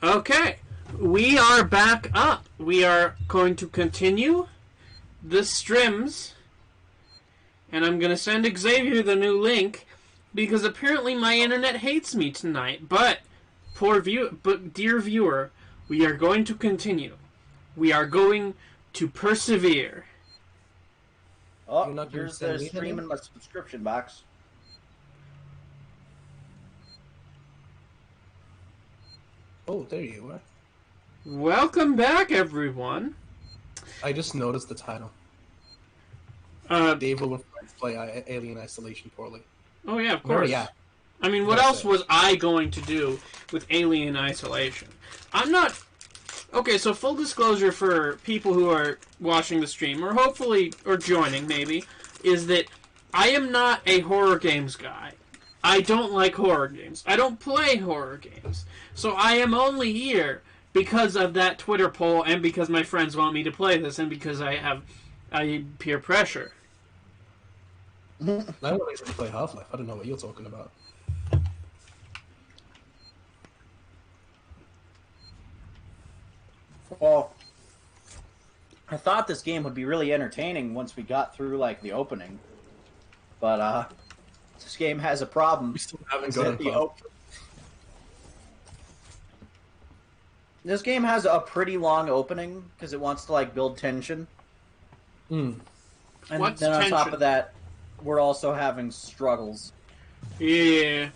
Okay, we are back up. We are going to continue the streams, and I'm going to send Xavier the new link because apparently my internet hates me tonight. But dear viewer, we are going to continue. We are going to persevere. Oh, here's the stream in my subscription box. Oh, there you are. Welcome back, everyone. I just noticed the title. Davil will play Alien Isolation poorly. Oh yeah, of course. Yeah. I mean, what else was I going to do with Alien Isolation? I'm not... Okay, so full disclosure for people who are watching the stream, or hopefully, or joining maybe, is that I am not a horror games guy. I don't like horror games. I don't play horror games. So I am only here because of that Twitter poll, and because my friends want me to play this, and because I peer pressure. I don't actually play Half-Life. I don't know what you're talking about. Well, I thought this game would be really entertaining once we got through, like, the opening. But, this game has a problem. We still haven't got the This game has a pretty long opening, because it wants to, like, build tension. Mm. And What's then on tension? top of that, we're also having struggles. Yeah.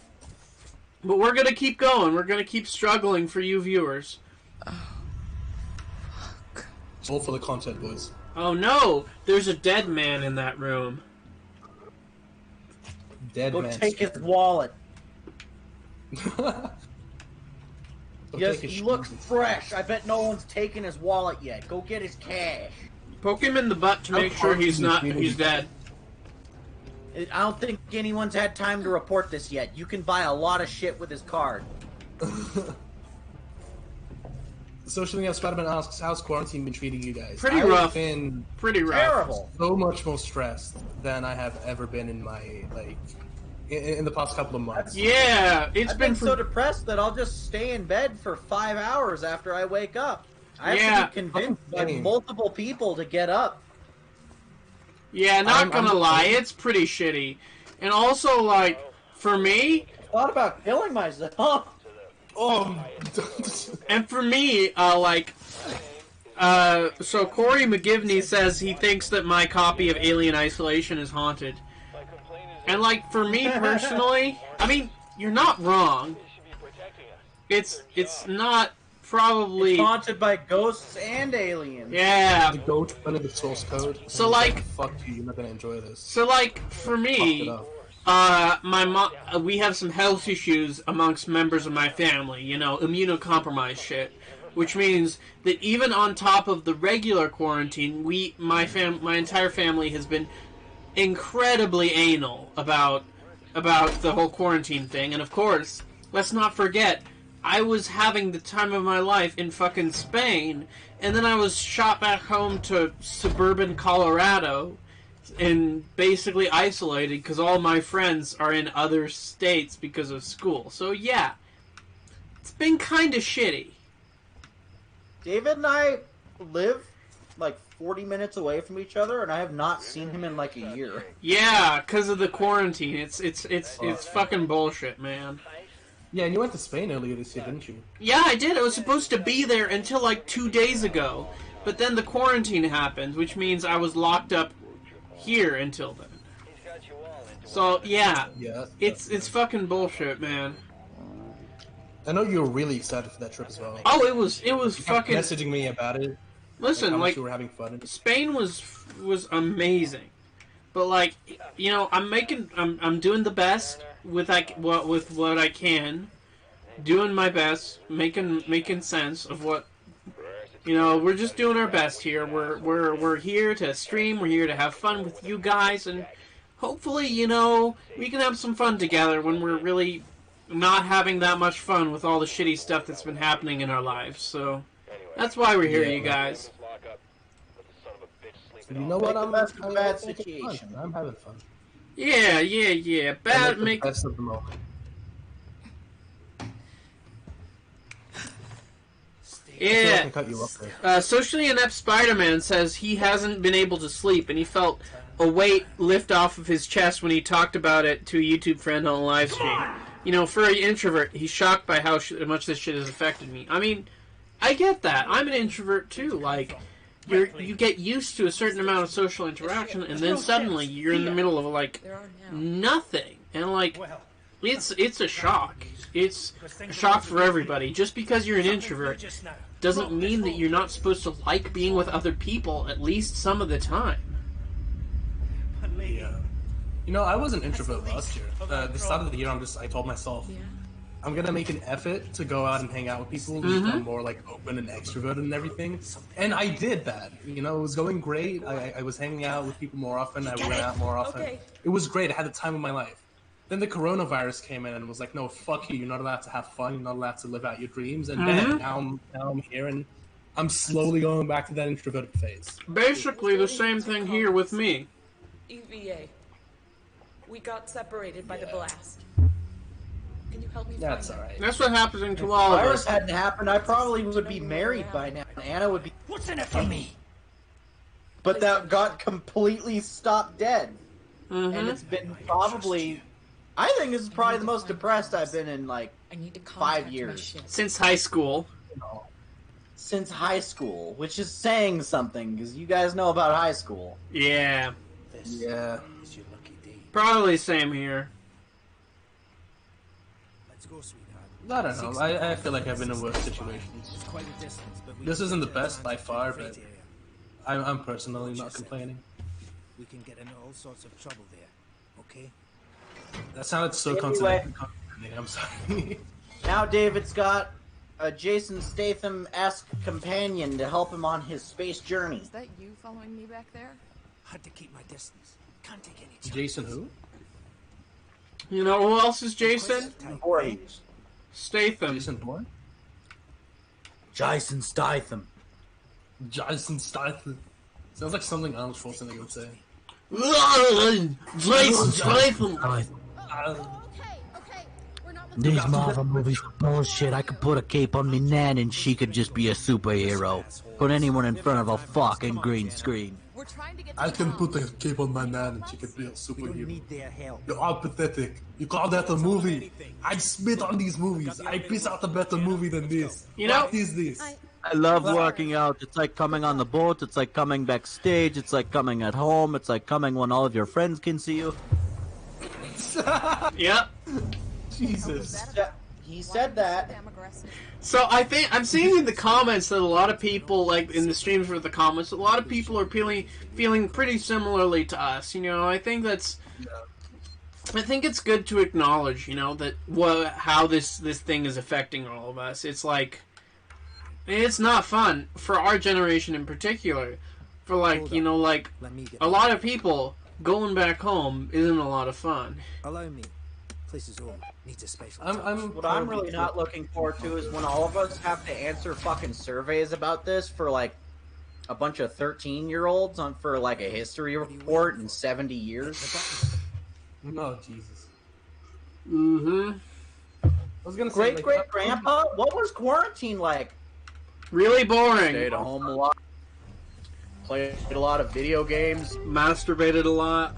But we're going to keep going. We're going to keep struggling for you viewers. It's all for the content, boys. Oh no! There's a dead man in that room. Dead Go man. take his wallet. Go Yes, take his he looks fresh. I bet no one's taken his wallet yet. Go get his cash. Poke him in the butt to make sure he's dead. I don't think anyone's had time to report this yet. You can buy a lot of shit with his card. Socially Enough Spider-Man asks, how's quarantine been treating you guys? Pretty rough. I've been Pretty rough. Terrible. so much more stressed than I have ever been in my, like, in the past couple of months. Yeah, I've been so depressed that I'll just stay in bed for 5 hours after I wake up. I have to be convinced by multiple people to get up. Yeah, not gonna lie, it's pretty shitty. And also, like, for me... I thought about killing myself. Oh! And for me, so Corey McGivney says he thinks that my copy of Alien Isolation is haunted. And, like, for me personally, I mean, you're not wrong. It's not probably... It's haunted by ghosts and aliens. Yeah. The goat under the source code. So, like... Fuck you, you're not gonna enjoy this. So, like, for me... my mom, we have some health issues amongst members of my family, you know, immunocompromised shit, which means that even on top of the regular quarantine, my entire family has been incredibly anal about the whole quarantine thing, and of course, let's not forget, I was having the time of my life in fucking Spain, and then I was shot back home to suburban Colorado, and basically isolated because all my friends are in other states because of school. So yeah, it's been kind of shitty. David and I live like 40 minutes away from each other, and I have not seen him in like a year. Yeah, because of the quarantine. It's fucking bullshit, man. Yeah, and you went to Spain earlier this year, didn't you? Yeah, I did. I was supposed to be there until like 2 days ago, but then the quarantine happened, which means I was locked up here until then. So yeah, it's fucking bullshit, man. I know you were really excited for that trip as well. Oh, it was fucking messaging me about it. Listen, like, you were having fun. Spain was amazing, but like, you know, I'm doing the best with what I can, doing my best, making sense of what. You know, we're just doing our best here. We're here to stream. We're here to have fun with you guys, and hopefully, you know, we can have some fun together when we're really not having that much fun with all the shitty stuff that's been happening in our lives. So that's why we're here, you guys. You know what? I'm best of a bad situation. I'm having fun. Yeah. Bad make the best of the moment. Yeah. I can cut you off there. Socially inept Spider-Man says he hasn't been able to sleep, and he felt a weight lift off of his chest when he talked about it to a YouTube friend on a live stream. You know, for an introvert, he's shocked by how much this shit has affected me. I mean, I get that. I'm an introvert too. Like, you get used to a certain amount of social interaction, and then suddenly you're in the middle of like nothing, and like it's a shock. It's a shock for everybody. Just because you're an introvert doesn't mean that you're not supposed to like being with other people at least some of the time. Yeah. You know, I was an introvert last year. The start of the year, I told myself, I'm gonna make an effort to go out and hang out with people, and become more like open and extroverted and everything. And I did that. You know, it was going great. I was hanging out with people more often. I went out more often. It was great. I had the time of my life. Then the coronavirus came in and was like, no, fuck you. You're not allowed to have fun. You're not allowed to live out your dreams. And then now I'm here, and I'm slowly going back to that introverted phase. Basically the same thing here with me. EVA. We got separated by the blast. Can you help me? That's alright. That's what happens to all of If us. virus hadn't happened, I probably would be married by now. And Anna would be. What's in it for me? But that got completely stopped dead. And it's been probably. I think this is probably the most depressed I've been in like I need to 5 years. Since high school. Since high school, which is saying something, because you guys know about high school. Yeah. Yeah. Probably same here. Let's go, sweetheart. I don't know. I feel like I've been in worse situations. It's quite a distance, but This isn't the best by far, but I'm personally not complaining. we can get into all sorts of trouble there. Okay? That sounded so Anyway. condescending. I'm sorry. Now David's got a Jason Statham-esque companion to help him on his space journey. Is that you following me back there? Had to keep my distance. Can't take any chances. Jason who? You know who else is Jason? Voorhees. Statham. Jason Bourne? Jason Statham. Jason Statham. Sounds like something Arnold Schwarzenegger would say. Jason Statham. Okay. We're not the These Marvel movies are bullshit. I could put a cape on me nan and she could just be a superhero. Put anyone in front of a fucking green screen. We're trying to get I can put a cape on my man and she can be a We don't superhero. need their help. You're all pathetic. You call that a movie? I spit on these movies. I piss out a better movie than this. You know- What is this? I love working out. It's like coming on the boat. It's like coming backstage. It's like coming at home. It's like coming when all of your friends can see you. Yep. Jesus. He said that. damn aggressive. So I think I'm seeing in the comments that a lot of people, like in the streams with the comments, a lot of people are feeling pretty similarly to us. You know, I think that's. I think it's good to acknowledge, you know, that how this thing is affecting all of us. It's like, it's not fun for our generation in particular. For like, you know, like Let me get a lot of people going back home isn't a lot of fun. Allow me. Place is home. Needs a special touch. What I'm really not looking forward to is when all of us have to answer fucking surveys about this for like a bunch of 13-year-olds on for like a history report in 70 years. No, Jesus. Mm-hmm. I was gonna say, Great great grandpa, what was quarantine like? Really boring. Stayed at home a lot. Played a lot of video games. Masturbated a lot.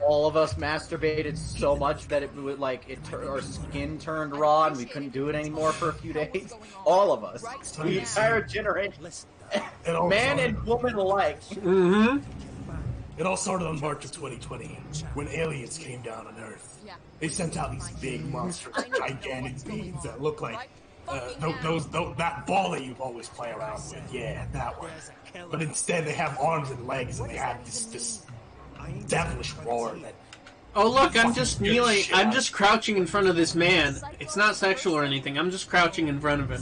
All of us masturbated so much that it would like our skin turned raw and we couldn't do it anymore for a few days. All of us, the entire generation, It all man started- and woman alike. Mm-hmm. It all started on March of 2020 when aliens came down on Earth. Yeah. They sent out these big monstrous, gigantic beings that look like that ball that you always play around with. Yeah, that one. But instead, they have arms and legs, and they have this devilish roar that. Oh look, I'm just kneeling. I'm just crouching in front of this man. It's not sexual or anything. I'm just crouching in front of him.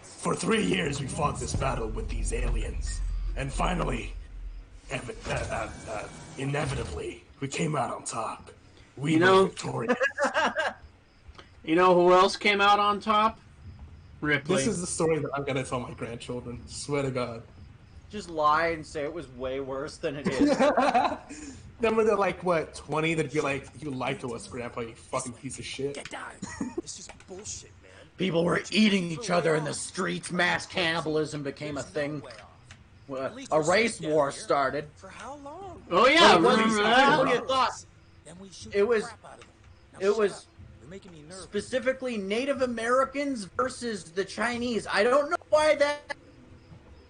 For 3 years, we fought this battle with these aliens, and finally, inevitably, we came out on top. We You know- were victorious. You know who else came out on top? Ripley. This is the story that I'm gonna tell my grandchildren. Swear to God. Just lie and say it was way worse than it is. Then when they're like, what, 20, they'd be like, you lied to us, Grandpa, you fucking piece of shit. Get down. It's just bullshit, man. People were eating each other in the streets. Mass cannibalism became a thing. A race war started. For how long? Oh yeah, But it wasn't remember specifically that? a thought. Then we shoot It was- the crap out of them. Now It shut was up. You're making me nervous. specifically Native Americans versus the Chinese. I don't know why that.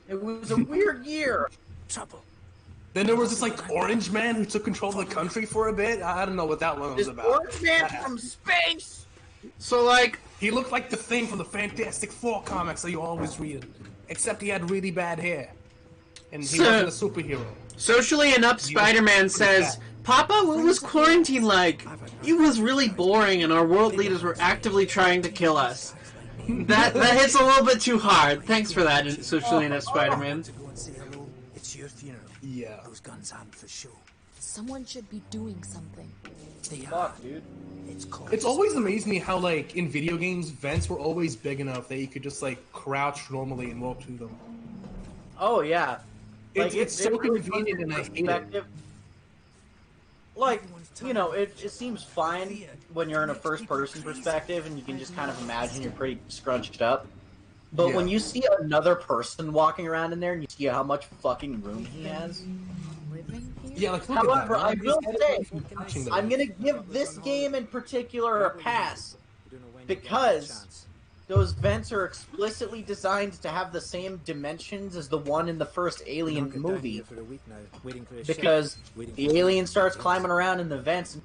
It was a weird year. Trouble. Then there was this like orange man who took control of the country for a bit. I don't know what that one was This about. orange man from space. So like, He looked like the Thing from the Fantastic Four comics that you always read, except he had really bad hair, and he So- wasn't a superhero. socially inept Spider-Man says, "Papa, what was quarantine like? It was really boring, and our world leaders were actively trying to kill us." That hits a little bit too hard. Thanks for that, socially inept Spider-Man. To go and say hello. It's your funeral. Yeah. Those guns aren't for show. Someone should be doing something. They are. Fuck, dude. It's called. It's always amazed me how, like, in video games, vents were always big enough that you could just, like, crouch normally and walk through them. Oh yeah. It's so really convenient puts and I in hate it. perspective. Like, you know, it seems fine when you're in a first-person perspective and you can just kind of imagine you're pretty scrunched up. But Yeah. when you see another person walking around in there and you see how much fucking room he has, Living here? Yeah, like, look However, at that. I will say, Touching them. I'm gonna give this game in particular a pass because those vents are explicitly designed to have the same dimensions as the one in the first Alien movie. For a week now, waiting for a Because Waiting the for- alien starts climbing around in the vents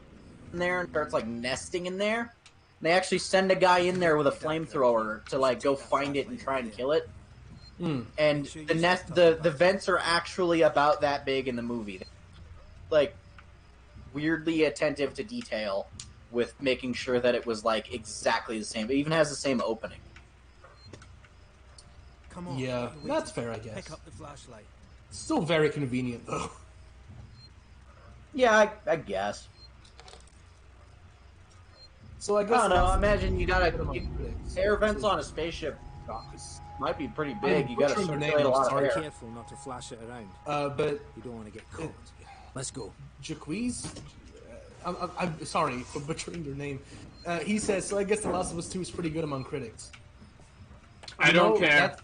in there and starts like nesting in there. They actually send a guy in there with a flamethrower to like go find it and try and kill it. Hmm. And the vents are actually about that big in the movie. Like weirdly attentive to detail with making sure that it was like exactly the same. It even has the same opening. Come on. Yeah, what are you that's waiting fair, I for? guess. Pick up the flashlight. Still very convenient, though. Yeah, I guess. So I I guess don't know. Imagine you gotta critics. air vents on a spaceship. Might be pretty big. You gotta butchering their circulate a names, lot of sorry. air. Careful not to flash it around. But You don't want to get caught. Let's go. Jaquiz, I'm sorry for butchering their name. He says, so I guess The Last of Us 2 is pretty good among critics. I don't care.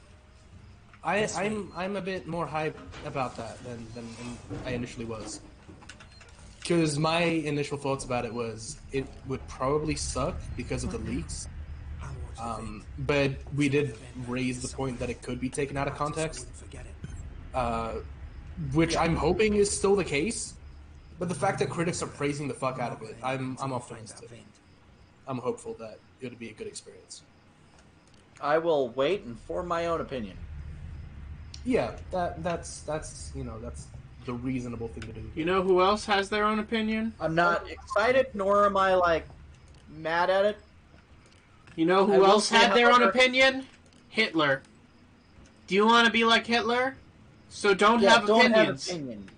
I'm a bit more hype about that than I initially was. Because my initial thoughts about it was it would probably suck because of the leaks. But we did raise the point that it could be taken out of context, Forget it. which I'm hoping is still the case. But the fact that critics are praising the fuck out of it, I'm optimistic. I'm hopeful that it'll be a good experience. I will wait and form my own opinion. Yeah, that's the reasonable thing to do. You know who else has their own opinion? I'm not excited, nor am I like mad at it. You know I who will else say, had their own however- opinion? Hitler. Do you want to be like Hitler? So don't Yeah, have don't opinions. have opinion.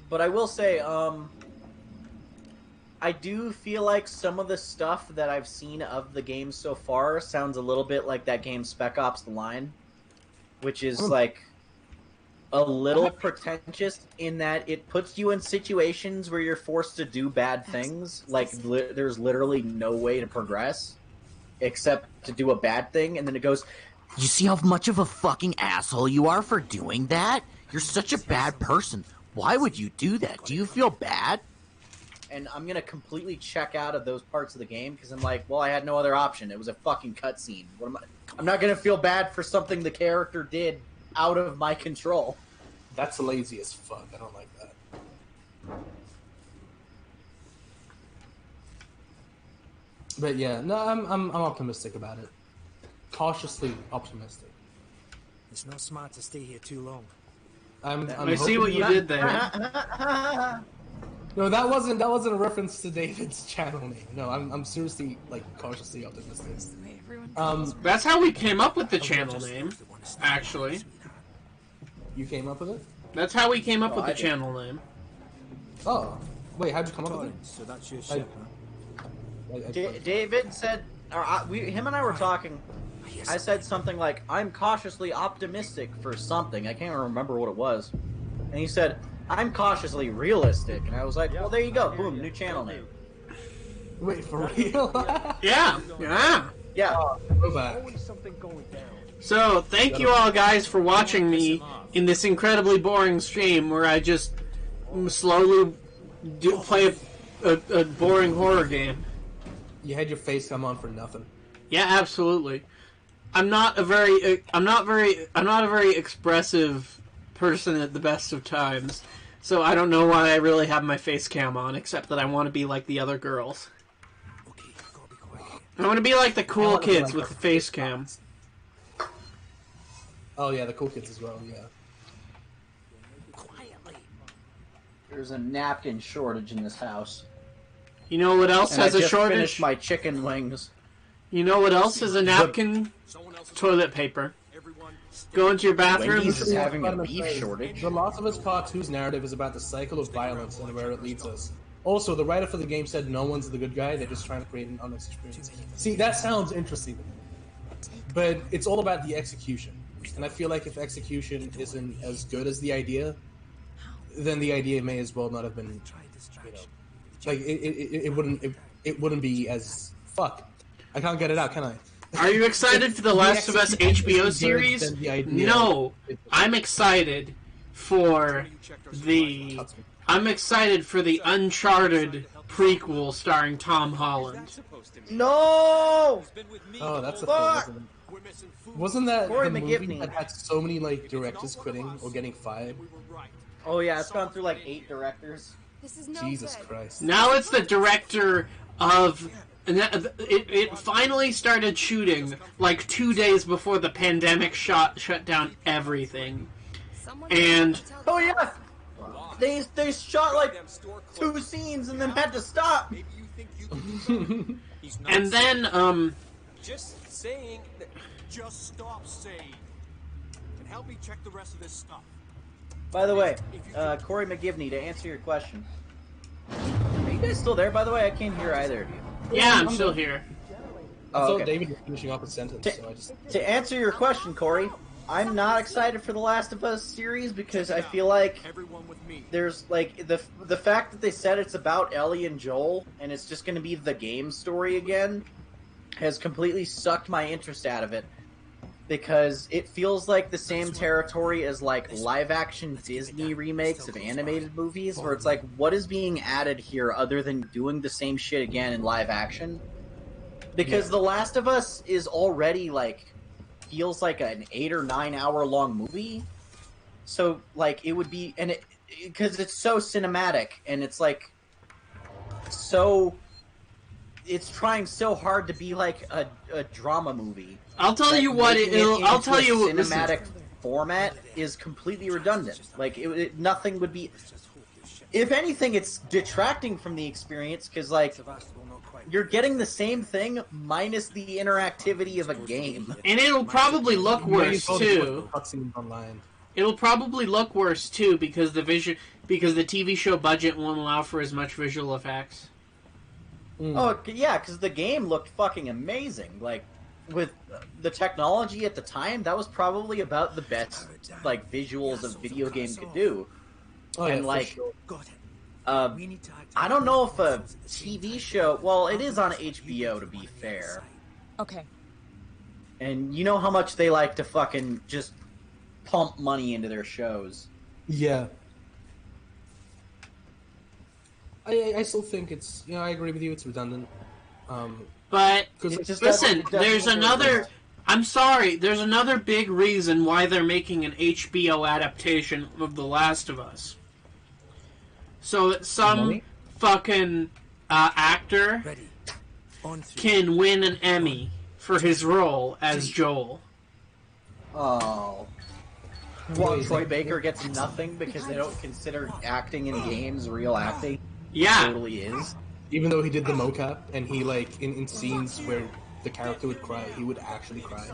But I will say, I do feel like some of the stuff that I've seen of the game so far sounds a little bit like that game Spec Ops: The Line, which is like a little pretentious in that it puts you in situations where you're forced to do bad things. Like there's literally no way to progress except to do a bad thing, and then it goes, You see how much of a fucking asshole you are for doing that? You're such a bad person. Why would you do that? Do you feel bad? and I'm gonna completely check out of those parts of the game because I'm like, well, I had no other option. It was a fucking cutscene. What am I? I'm not gonna feel bad for something the character did out of my control. That's lazy as fuck. I don't like that. But yeah, no, I'm optimistic about it. Cautiously optimistic. It's not smart to stay here too long. I'm I see hoping what you that- did there. No, that wasn't a reference to David's channel name. No, I'm seriously like cautiously optimistic. That's how we came up with the channel name, actually. You came up with it? That's how we came up with I the did. channel name. Oh, wait, how'd you come up with it? So that's your ship, huh? David said, him and I were talking. I said something like, "I'm cautiously optimistic for something." I can't remember what it was, and he said, I'm cautiously realistic, and I was like, well, there you go, boom, new channel name. Wait, for real? Yeah, yeah. Yeah. Go back. So, thank you all guys for watching me in this incredibly boring stream where I just slowly play a boring horror game. You had your face come on for nothing. Yeah, absolutely. I'm not a very expressive person at the best of times, so I don't know why I really have my face cam on, except that I want to be like the other girls. I want to be like the cool kids with the face cam. Oh yeah, the cool kids as well, yeah. There's a napkin shortage in this house. You know what else has I a just shortage? finished my chicken wings. You know what else is a napkin? Toilet paper. Go into your bathroom. Wendy's is having a beef shortage. The Last of Us Part 2's narrative is about the cycle of violence and where it leads us. Also, the writer for the game said no one's the good guy, they're just trying to create an honest experience. See, that sounds interesting to me. But it's all about the execution. And I feel like if execution isn't as good as the idea, then the idea may as well not have been, you know, like it wouldn't be as fuck. I can't get it out, can I? Are you excited for the Last of Us HBO series? No, I'm excited for the Uncharted prequel starring Tom Holland. No! Oh, that's a thing, isn't it? Wasn't that Corey the movie McGivney. that had so many like directors quitting or getting fired? Oh yeah, it's gone through like 8 directors. This is no Jesus good. Christ. Now it's the director of... It finally started shooting like 2 days before the pandemic shut down everything. And... Oh yeah! They shot like 2 scenes and then had to stop! And then, Just saying that. Just stop saying. And help me check the rest of this stuff. By the way, Corey McGivney, to answer your question. Are you guys still there, by the way? I can't hear either of you. yeah, I'm still here. I Oh, thought okay. David was finishing up a sentence, so I just... To answer your question, Corey, I'm not excited for the Last of Us series because I feel like Everyone with me. there's like the fact that they said it's about Ellie and Joel and it's just going to be the game story again has completely sucked my interest out of it because it feels like the same territory as like live action Disney remakes of animated movies where it's like what is being added here other than doing the same shit again in live action because The Last of Us is already like feels like an 8 or 9 hour long movie, so like it would be, and it because it's so cinematic and it's like so it's trying so hard to be like a drama movie. I'll tell you what I'll tell you what cinematic format is completely redundant. Like nothing would be. If anything, it's detracting from the experience because like you're getting the same thing minus the interactivity of a game. And it'll probably look worse too. Online. It'll probably look worse too because the TV show budget won't allow for as much visual effects. Oh yeah, because the game looked fucking amazing. Like with the technology at the time, that was probably about the best like visuals a video game could do. Oh, yeah, and like, sure. I don't know if a TV show. Well, it is on HBO to be fair. Okay. And you know how much they like to fucking just pump money into their shows. Yeah. I still think it's, you know, I agree with you, it's redundant. But It just listen, doesn't- there's another. I'm sorry. There's another big reason why they're making an HBO adaptation of The Last of Us, so that some Money? fucking actor Ready. On three. can win an Emmy for his role as Joel. Oh. What, Troy Baker gets nothing because they don't consider acting in games real acting? Yeah. Totally is. Even though he did the mocap, and he, like, in scenes where the character would cry, he would actually cry.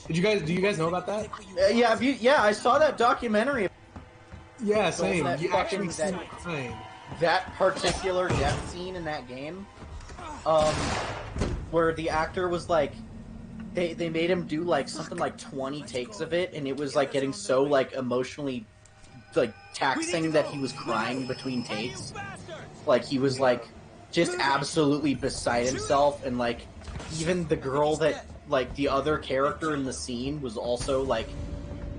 Do you guys know about that? Yeah, I saw that documentary. Yeah, same. that You actually fucking- see it crying. That particular death scene in that game, where the actor was like, they made him do like something like 20 takes of it, and it was like getting so like emotionally like taxing that he was crying between takes. Like he was like just absolutely beside himself, and like even the girl that like the other character in the scene was also like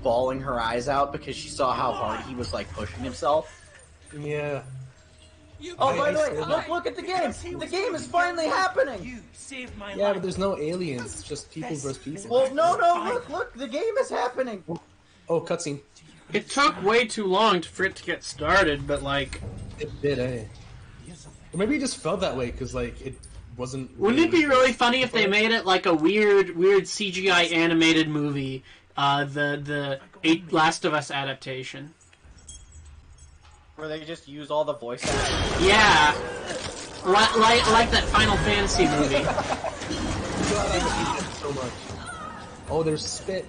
bawling her eyes out because she saw how hard he was like pushing himself. Yeah. Oh, by the way, look at the game! The game is finally happening! Yeah, but there's no aliens, it's just people versus people. Well, no, look, the game is happening! Oh, cutscene. It took way too long for it to get started, but like... It did, eh? Or maybe it just felt that way, because like, it wasn't... Wouldn't it be really funny if they made it like a weird CGI animated movie? The Last of Us adaptation. Where they just use all the voice actors. Yeah, like that Final Fantasy movie. So much. Oh, there's spit.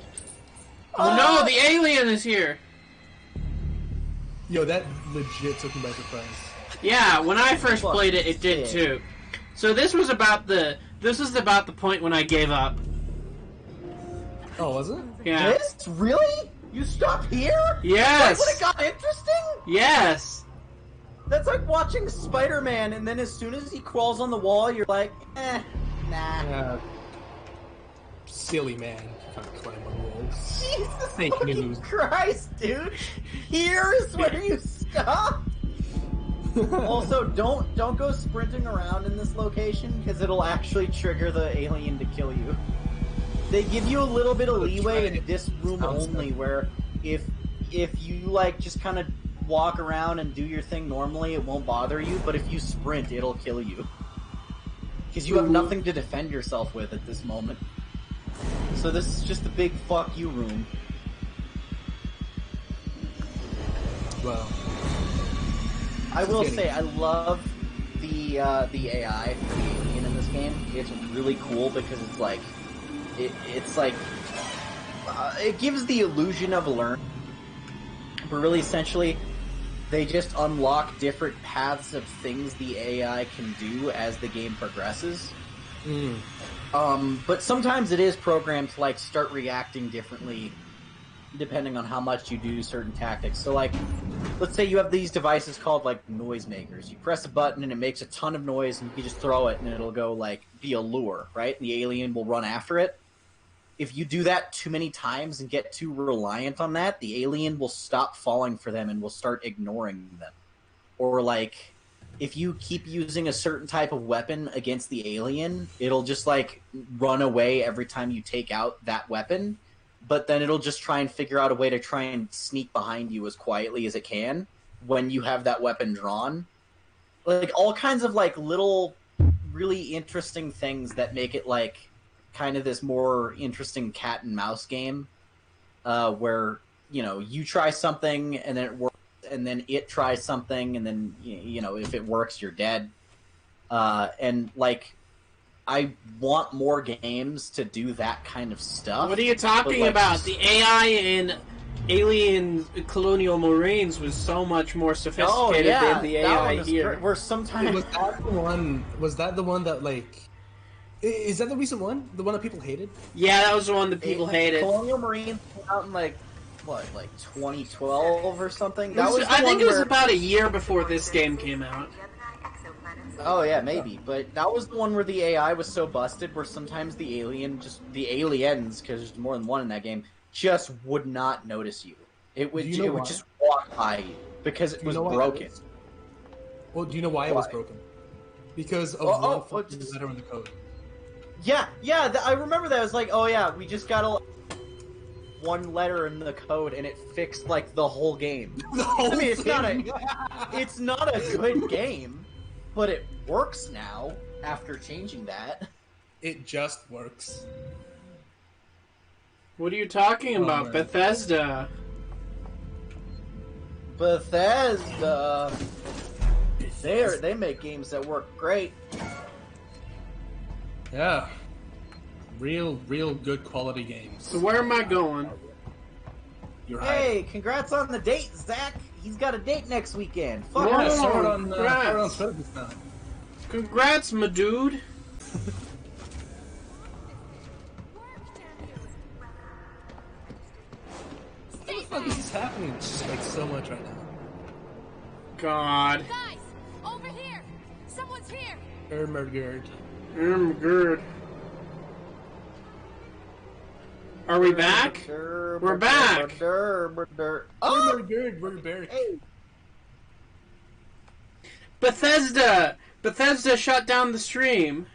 Oh no, the alien is here. Yo, that legit took me by surprise. Yeah, when I first played it, it did too. So this is about the point when I gave up. Oh, was it? Yeah. This? Really? You stop here? Yes. That's when it got interesting? Yes. That's like watching Spider-Man, and then as soon as he crawls on the wall, you're like, nah. Silly man. Can't climb on walls. Jesus Fake fucking news. Christ, dude! Here is where you stop! Also, don't go sprinting around in this location, because it'll actually trigger the alien to kill you. They give you a little bit of leeway in this room only, where if you like just kind of walk around and do your thing normally, it won't bother you, but if you sprint, it'll kill you. Because you have nothing to defend yourself with at this moment. So this is just a big fuck you room. Wow. I will say, I love the AI for the alien in this game. It's really cool because it's like, it gives the illusion of learn, but really essentially they just unlock different paths of things the AI can do as the game progresses. But sometimes it is programmed to like start reacting differently depending on how much you do certain tactics. So like, let's say you have these devices called like noisemakers. You press a button and it makes a ton of noise, and you can just throw it and it'll go like be a lure, right? The alien will run after it. If you do that too many times and get too reliant on that, the alien will stop falling for them and will start ignoring them. Or like, if you keep using a certain type of weapon against the alien, it'll just like run away every time you take out that weapon, but then it'll just try and figure out a way to try and sneak behind you as quietly as it can when you have that weapon drawn. Like all kinds of like little really interesting things that make it like kind of this more interesting cat and mouse game, where, you know, you try something and then it works, and then it tries something, and then, you know, if it works, you're dead. And like, I want more games to do that kind of stuff. What are you talking like, about? The AI in Alien Colonial Marines was so much more sophisticated than the AI here. Where sometimes Was that the one that like? Is that the recent one? The one that people hated? Yeah, that was the one that people hated. Colonial Marines came out in like 2012 or something. That was I think it was about a year before this game came out. Oh yeah, maybe. But that was the one where the AI was so busted, where sometimes the aliens, because there's more than one in that game, just would not notice you. It would just walk by you because it was broken. Well, do you know why it was broken? Because of one fucking letter in the code. Yeah, I remember that. It was like, oh yeah, we just got one letter in the code, and it fixed like the whole game. It's not a good game, but it works now after changing that. It just works. What are you talking about, man. Bethesda? Bethesda. They make games that work great. Yeah. Real good quality games. So where am I going? You're Hey, congrats on the date, Zach. He's got a date next weekend. Fuck Whoa. Yeah, yeah. start on Congrats. Twitter this time. Congrats, my dude. What the fuck is this just happening like so much right now. God. Guys, over here! Someone's here! Ermagerd. Good. Are we back? We're back. Oh! Ermagerd, we're back. Bethesda shut down the stream.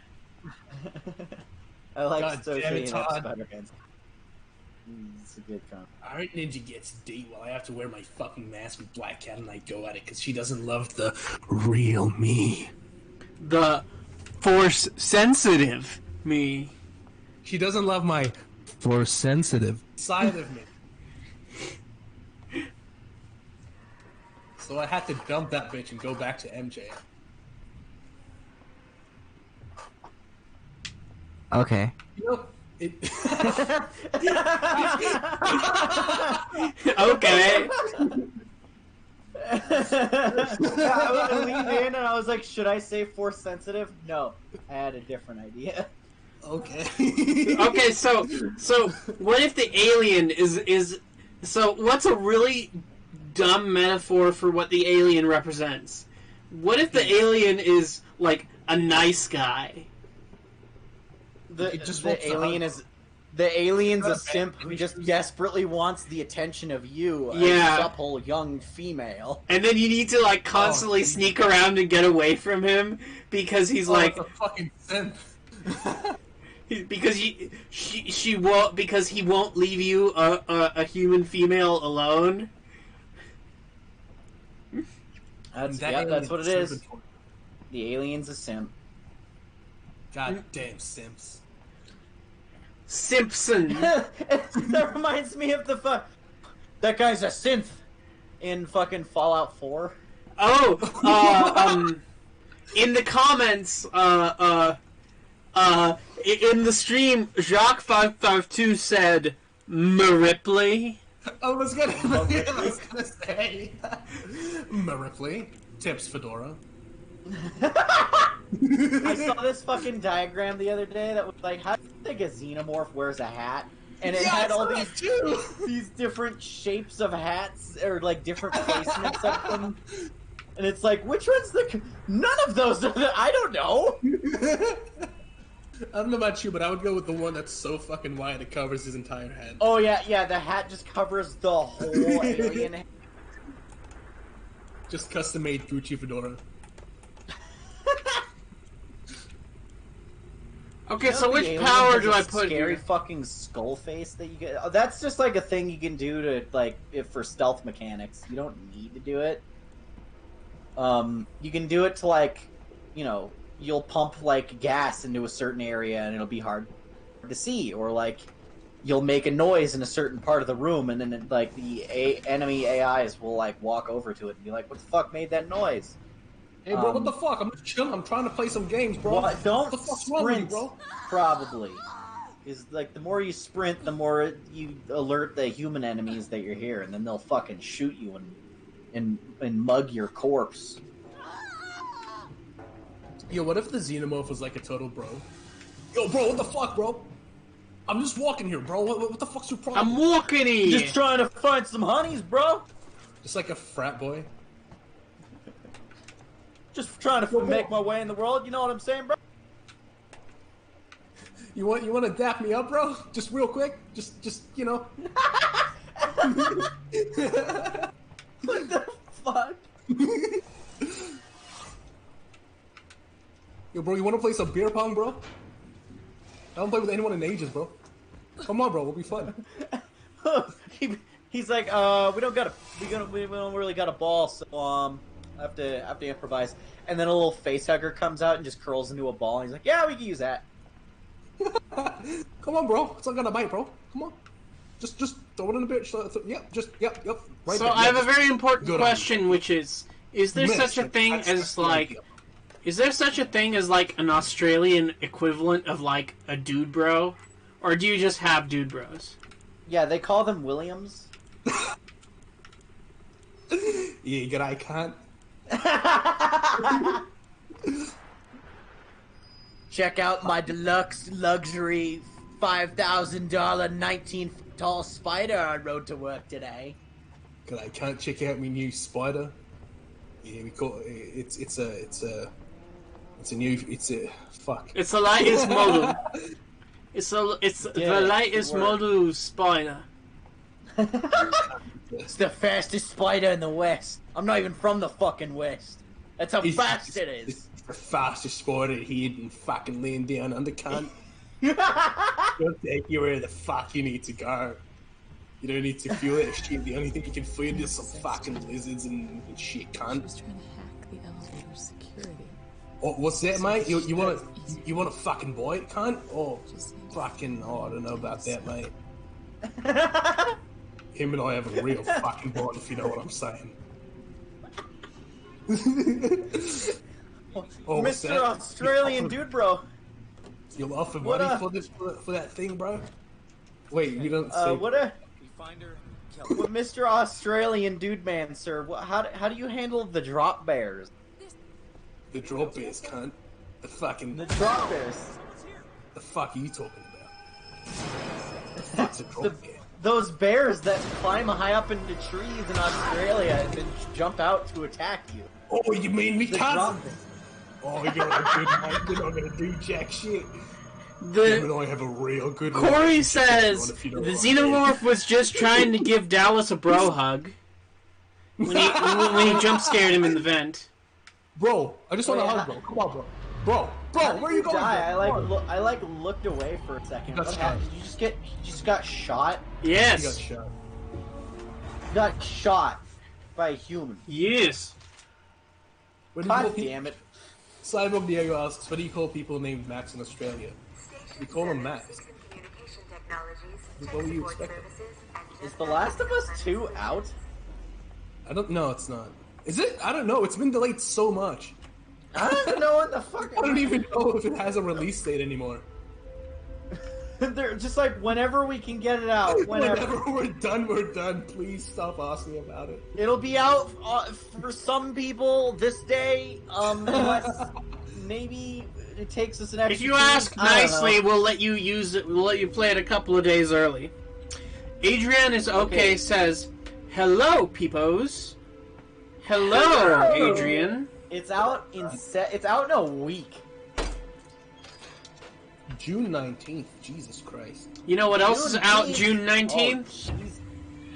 I like God damn it, associating Todd. Spider-Man. It's a good comment. Alright, Ninja gets date while I have to wear my fucking mask with Black Cat and I go at it because she doesn't love the real me. The force sensitive me. She doesn't love my force sensitive side of me. So I had to dump that bitch and go back to MJ. Okay. You know, it... Okay. I leaned in and I was like, should I say force sensitive? No, I had a different idea. Okay. Okay, so what if the alien is so what's a really dumb metaphor for what the alien represents? What if the alien is like a nice guy? The alien's a simp who just desperately wants the attention of you, Yeah. a supple young female. And then you need to like constantly sneak around and get away from him because he's like it's a fucking simp. because she won't because he won't leave you a human female alone. That's That what it alien's is. The alien's a simp. Goddamn simps. Simpson. That reminds me of that guy's a synth in fucking Fallout 4. Oh, in the comments, in the stream, Jacques552 said, "Ripley." I was gonna say Ripley. Tips Fedora. I saw this fucking diagram the other day that was like, how do you think a xenomorph wears a hat? And it had all these different shapes of hats, or like different placements of them. And it's like, which one's none of those are I don't know. I don't know about you, but I would go with the one that's so fucking wide it covers his entire head. Oh yeah, the hat just covers the whole alien head. Just custom-made Gucci Fedora. Okay, so which power do I put Scary here? fucking skull face that you get. Oh, that's just like a thing you can do to like for stealth mechanics. You don't need to do it. You can do it to like, you know, you'll pump like gas into a certain area and it'll be hard to see, or like you'll make a noise in a certain part of the room and then like the enemy AIs will like walk over to it and be like, "What the fuck made that noise?" Hey, bro, what the fuck? I'm just chilling. I'm trying to play some games, bro. Well, don't what the fuck's wrong with you, sprint, bro? probably. Is like the more you sprint, the more you alert the human enemies that you're here, and then they'll fucking shoot you and mug your corpse. Yo, what if the xenomorph was like a total bro? Yo, bro, what the fuck, bro? I'm just walking here, bro. What the fuck's your problem? I'm walking here. Just trying to find some honeys, bro. Just like a frat boy. Just trying to make my way in the world. You know what I'm saying, bro? You want to dap me up, bro? Just real quick. Just you know. What the fuck? Yo, bro, you want to play some beer pong, bro? I don't play with anyone in ages, bro. Come on, bro. We'll be fun. He's like, we don't really got a ball, so I have to improvise. And then a little face hugger comes out and just curls into a ball. And he's like, yeah, we can use that. Come on, bro. It's not gonna bite, bro. Come on. Just throw it in the bitch. Yep. Right So there. I have a very important Good question, which is there such a thing as like, is there such a thing as like an Australian equivalent of like a dude bro, or do you just have dude bros? Yeah, they call them Williams. Yeah, you got icon. Check out my deluxe luxury $5,000 19 foot tall spider I rode to work today. I can't check out my new spider. Yeah, we call it. It's a fuck. It's the latest model. It's the latest model spider. It's the fastest spider in the West. I'm not even from the fucking West. That's how fast it is. It's the fastest spider here and fucking laying down under cunt. It'll take you where the fuck you need to go. You don't need to feel that shit. The only thing you can feel is some fucking lizards and shit, cunt. She was trying to hack the elevator security. Oh, what's that, mate? You want a fucking bite, cunt? Oh, fucking, I don't know about that, mate. Him and I have a real fucking bite, if you know what I'm saying. Oh, Mr. Australian dude, bro. You offering money for that thing, bro? Wait, you don't say. Mr. Australian dude, man, sir. How do you handle the drop bears? The drop bears, cunt. The drop bears. The fuck are you talking about? The fuck's a drop bear? Those bears that climb high up into trees in Australia and then jump out to attack you. Oh, you mean me cousin? Oh, you're not gonna do jack shit. Him and I have a real good. Corey says the xenomorph was just trying to give Dallas a bro hug when he jump scared him in the vent. Bro, I just want to hug, bro. Come on, bro. Bro, where are you going? I looked away for a second. What happened? Did you just got shot? Yes. You got shot by a human. Yes. God damn it. Cyborg Diego asks, what do you call people named Max in Australia? We call them Max. What were you expecting? Is The Last of Us 2 out? I don't know, it's not. Is it? I don't know, it's been delayed so much. I don't even know what the fuck. I don't even know if it has a release date anymore. They're just like, whenever we can get it out. Whenever we're done. Please stop asking about it. It'll be out for some people this day, unless maybe it takes us an extra. If you ask nicely, we'll let you use it. We'll let you play it a couple of days early. Adrian is okay. Says, "Hello, peepos." Hello, Adrian. It's out in a week. June 19th. Jesus Christ. You know what else is out June 19th?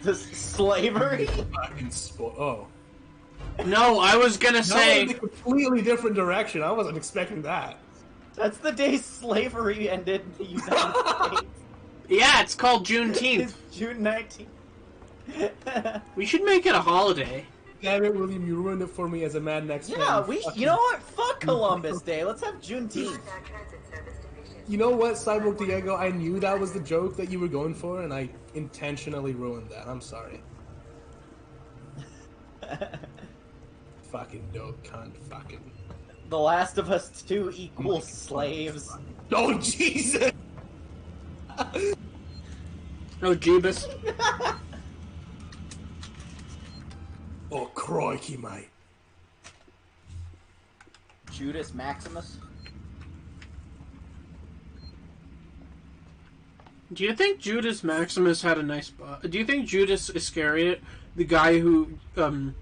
The slavery? Oh. No, I was gonna say... in a completely different direction. I wasn't expecting that. That's the day slavery ended in the United States. Yeah, it's called Juneteenth. It's June 19th. We should make it a holiday. Damn it, William, you ruined it for me as a Mad Max fan. Yeah, you know what? Fuck Columbus Day. Let's have Juneteenth. You know what, Cyborg Diego? I knew that was the joke that you were going for, and I intentionally ruined that. I'm sorry. Fucking dope, cunt. Fucking. The Last of Us 2 equals slaves. Oh, Jesus! Oh, Jeebus. Oh, crikey, mate. Judas Maximus? Do you think Judas Maximus had a nice butt? Do you think Judas Iscariot, the guy who,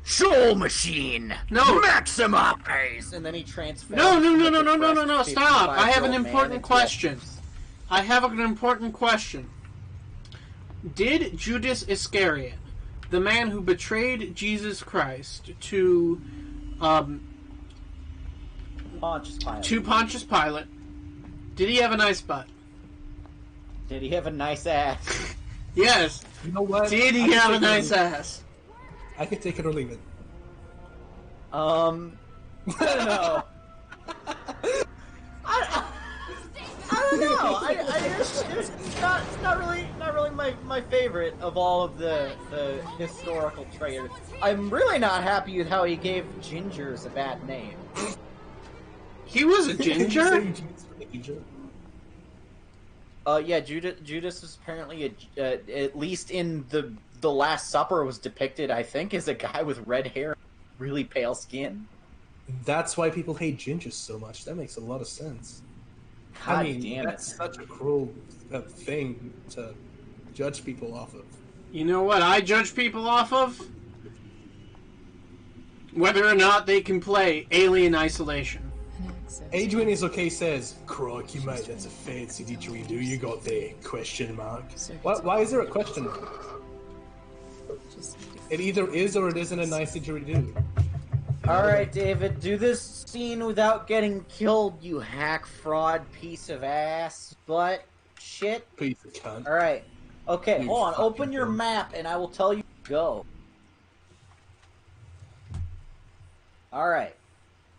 Soul Machine! No! Maximize! And then he transformed. No, stop! I have an important question. I have an important question. Did Judas Iscariot, the man who betrayed Jesus Christ to Pontius Pilate, did he have a nice butt? Did he have a nice ass? Yes. You know what? Did he have a nice ass? I can take it or leave it. I don't know. I don't know. It's not really my favorite of all of the historical traitors. I'm really not happy with how he gave gingers a bad name. He was a ginger? Yeah, Judas was apparently at least in the Last Supper was depicted, I think, as a guy with red hair, really pale skin. That's why people hate gingers so much. That makes a lot of sense. God damn that's such a cruel thing to judge people off of. You know what I judge people off of? Whether or not they can play Alien Isolation. Adrian is okay says, crikey mate, that's a fancy didgeridoo you got there, question mark. Why is there a question mark? It either is or it isn't a nice didgeridoo. Alright, David, do this scene without getting killed, you hack fraud piece of ass butt shit. Piece of cunt. Alright. Okay, You hold on, fucking open your cunt. map and I will tell you to go. Alright.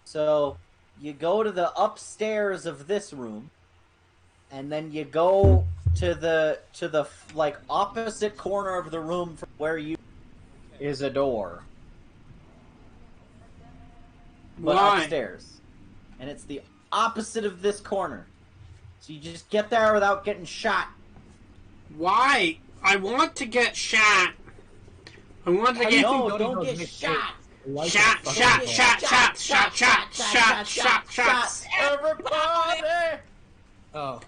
So, you go to the upstairs of this room, and then you go to the like opposite corner of the room from where you is a door. But Why? upstairs. And it's the opposite of this corner. So you just get there without getting shot. Why? I want to get shot. I want to get... No, don't get shot. Shot, shot, shot, shot, shot, shot, shot, shot, shot. Everybody! Oh.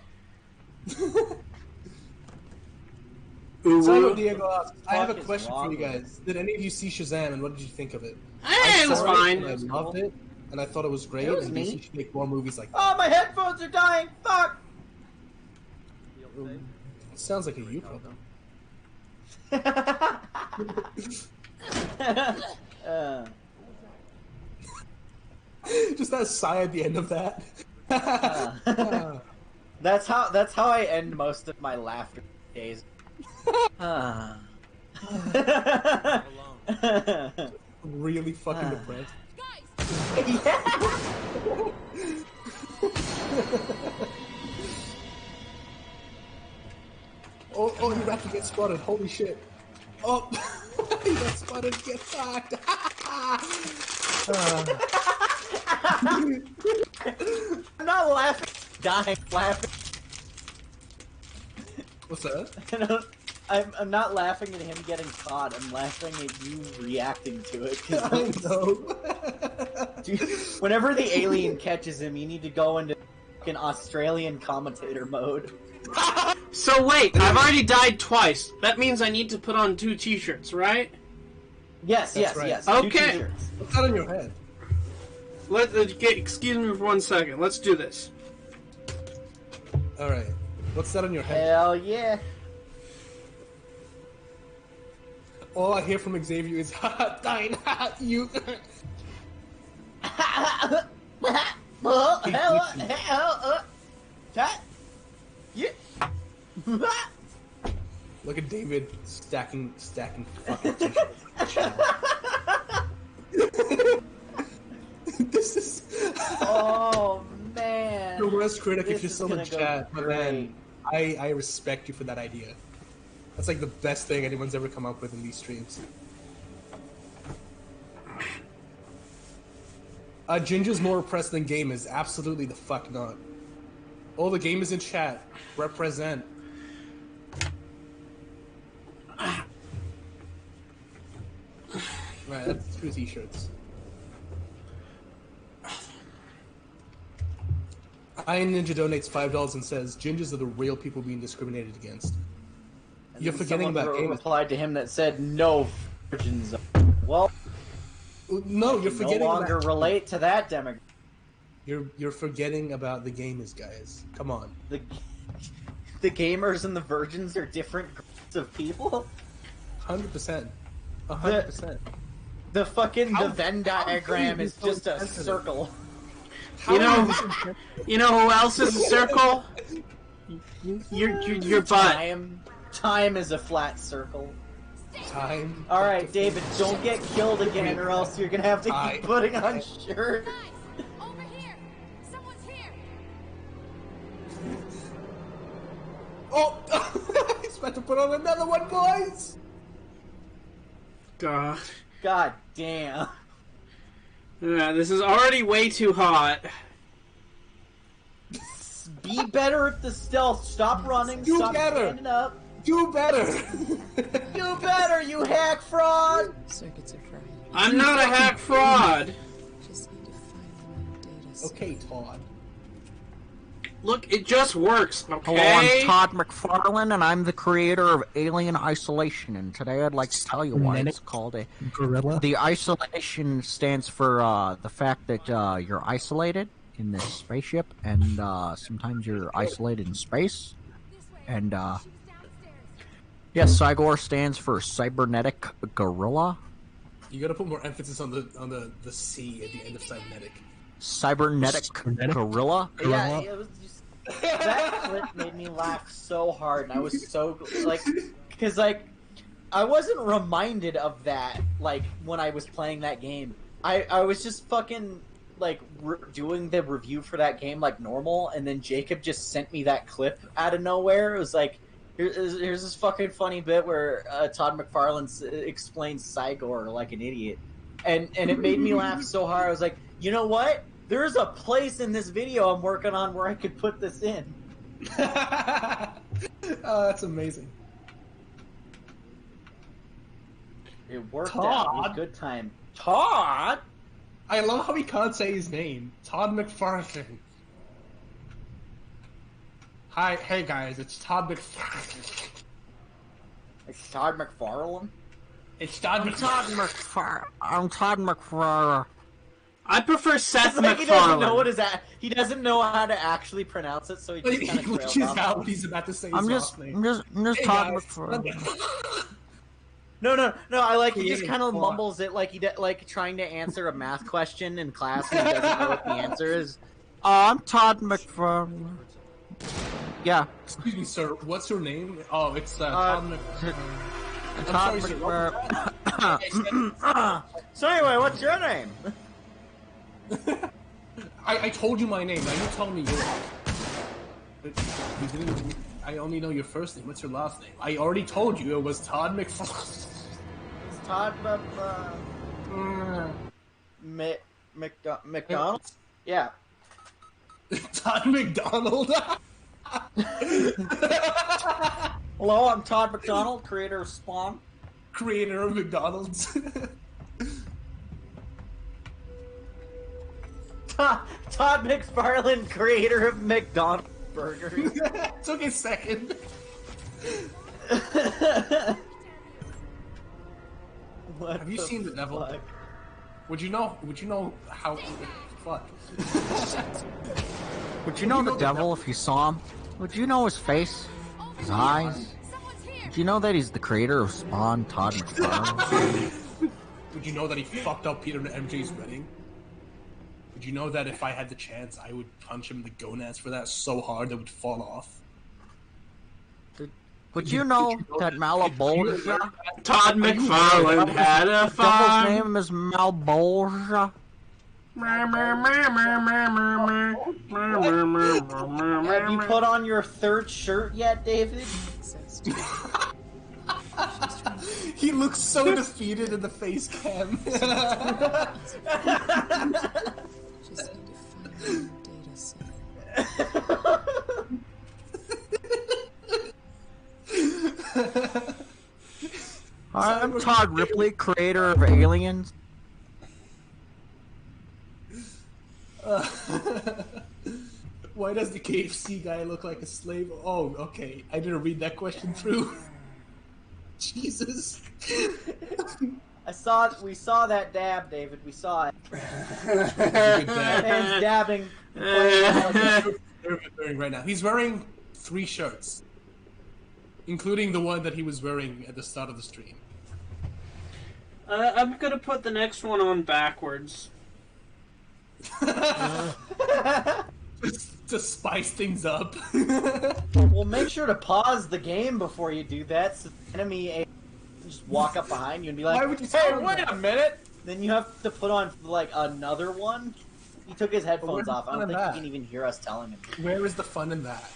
Ooh, So Diego asks, I have a Fuck is question for wrong you with guys. Did any of you see Shazam and what did you think of it? it was saw fine. And I loved it, and I thought it was great, It was and neat. DC should make more movies like that. Oh, my headphones are dying! Fuck! It sounds like a you problem. Just that sigh at the end of that. That's how I end most of my laughter days. Really fucking depressed. Oh, you're about to get spotted. Holy shit. Oh, you got spotted. Get fucked. I'm not laughing. Dying laughing. What's that? I'm not laughing at him getting caught. I'm laughing at you reacting to it. I know. Dude, whenever the alien catches him, you need to go into fucking Australian commentator mode. So wait, I've already died twice. That means I need to put on 2 t-shirts, right? Yes, That's right. yes. Okay. 2 t-shirts. What's that on your head? Excuse me for 1 second. Let's do this. Alright. What's that on your head? Hell yeah. All I hear from Xavier is, ha, dying, ha, you. Look at David stacking fucking t-shirts. This is Oh man. the worst critic This is just is so gonna much go chat, but man, great. I respect you for that idea. That's like the best thing anyone's ever come up with in these streams. Ginger's more repressed than gamers. Absolutely the fuck not. All the gamers in chat represent. Right, that's 2 t-shirts. Iron Ninja donates $5 and says, Gingers are the real people being discriminated against. And You're then forgetting someone about gamers. replied to him that said no virgins. Well, No, you're no forgetting longer about... relate to that demographic. You're forgetting about the gamers, guys. Come on. The gamers and the virgins are different groups of people. 100%. 100%. The fucking How- the Venn how diagram can you is be so just a insensitive? circle. You know who else is a circle? Your butt. Time is a flat circle. Time. All right, David, don't get killed again, or else you're gonna have to keep putting on shirts. Guys, over here! Someone's here! Oh! He's about to put on another one, boys! God. God damn. Yeah, this is already way too hot. Be better at the stealth. Stop running. Do Stop better. standing up. Do better! Do better, you hack fraud! Circuits are fried. I'm not a hack fraud. Just need to find the right data. Okay, Todd. Look, it just works, Hello, okay? I'm Todd McFarlane, and I'm the creator of Alien Isolation. And today I'd like to tell you why it's called a Gorilla. The isolation stands for the fact that you're isolated in this spaceship, and sometimes you're isolated in space. And yes, Cygor stands for cybernetic gorilla. You gotta put more emphasis on the C at the end of cybernetic. Cybernetic gorilla. Yeah, it was just that clip made me laugh so hard, and I was so like, because like I wasn't reminded of that like when I was playing that game. I was just fucking like doing the review for that game like normal, and then Jacob just sent me that clip out of nowhere. It was like, here's this fucking funny bit where Todd McFarlane explains Cygor like an idiot, and it made me laugh so hard. I was like, you know what? There's a place in this video I'm working on where I could put this in. Oh, that's amazing. It worked Todd? out. It was good time. Todd? I love how he can't say his name. Todd McFarlane. Hi, hey guys, it's Todd McFarlane. It's Todd McFarlane? It's Todd McFarlane. I'm Todd McFarlane. I prefer Seth Like he doesn't know MacFarlane. what his he doesn't know how to actually pronounce it, so he just kind of Which trails is off. how what he's about to say his last name. I'm just Hey, Todd guys. McFarlane. No. I like he just Creative kind of thought. mumbles it like like trying to answer a math question in class and he doesn't know what the answer is. I'm Todd McFarlane. Yeah, Excuse me, sir. What's your name? Oh, it's Todd McFarlane. Todd sorry, sir. McFarlane. So anyway, what's your name? I told you my name. Now you tell me yours. You didn't. I only know your first name. What's your last name? I already told you it was Todd McFarlane. It's Todd McDonald? Yeah. Todd McDonald. Hello, I'm Todd McDonald, creator of Spawn. Creator of McDonald's. Todd McFarlane, creator of McDonald's burgers. Took a second. What Have you the seen The Devil? fuck? Would you know how? Fuck. Would you know the devil if you saw him? Would you know his face? His eyes? Someone's here. Did you know that he's the creator of Spawn, Todd McFarlane? Would you know that he fucked up Peter and MJ's wedding? Would you know that if I had the chance, I would punch him in the gonads for that so hard that would fall off? Would you know that Malabolgia? Todd McFarlane had a Devil's farm. name is Malbolgia. Have you put on your third shirt yet, David? Access to He looks so defeated in the face cam. just need to find a new data set. I'm Todd Ripley, creator of Aliens. Why does the KFC guy look like a slave? Oh, okay. I didn't read that question through. Jesus. We saw that dab, David. We saw it. Good dad. Man's dabbing. Right now. He's wearing 3 shirts, including the one that he was wearing at the start of the stream. I'm gonna put the next one on backwards. To spice things up. Well, make sure to pause the game before you do that, so the enemy just walk up behind you and be like, Why would you "Hey, tell him wait that?" a minute!" Then you have to put on like another one. He took his headphones where's the off. I fun don't in think that? he can even hear us telling him. Where is the fun in that?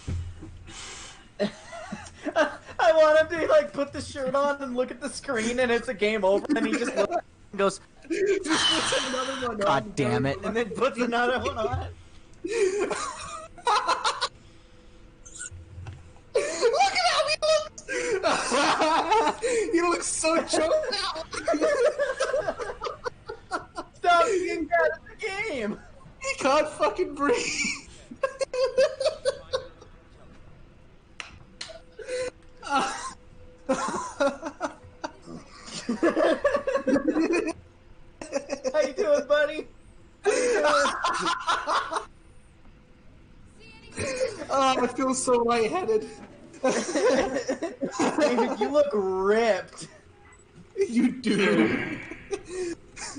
I want him to like put the shirt on and look at the screen, and it's a game over, and he just looks and goes, Another one God on. damn it. and then puts another one on. Look at how he looks! He looks so choked out! Stop being bad at the game. He can't fucking breathe! I feel so lightheaded. David, you look ripped. You do.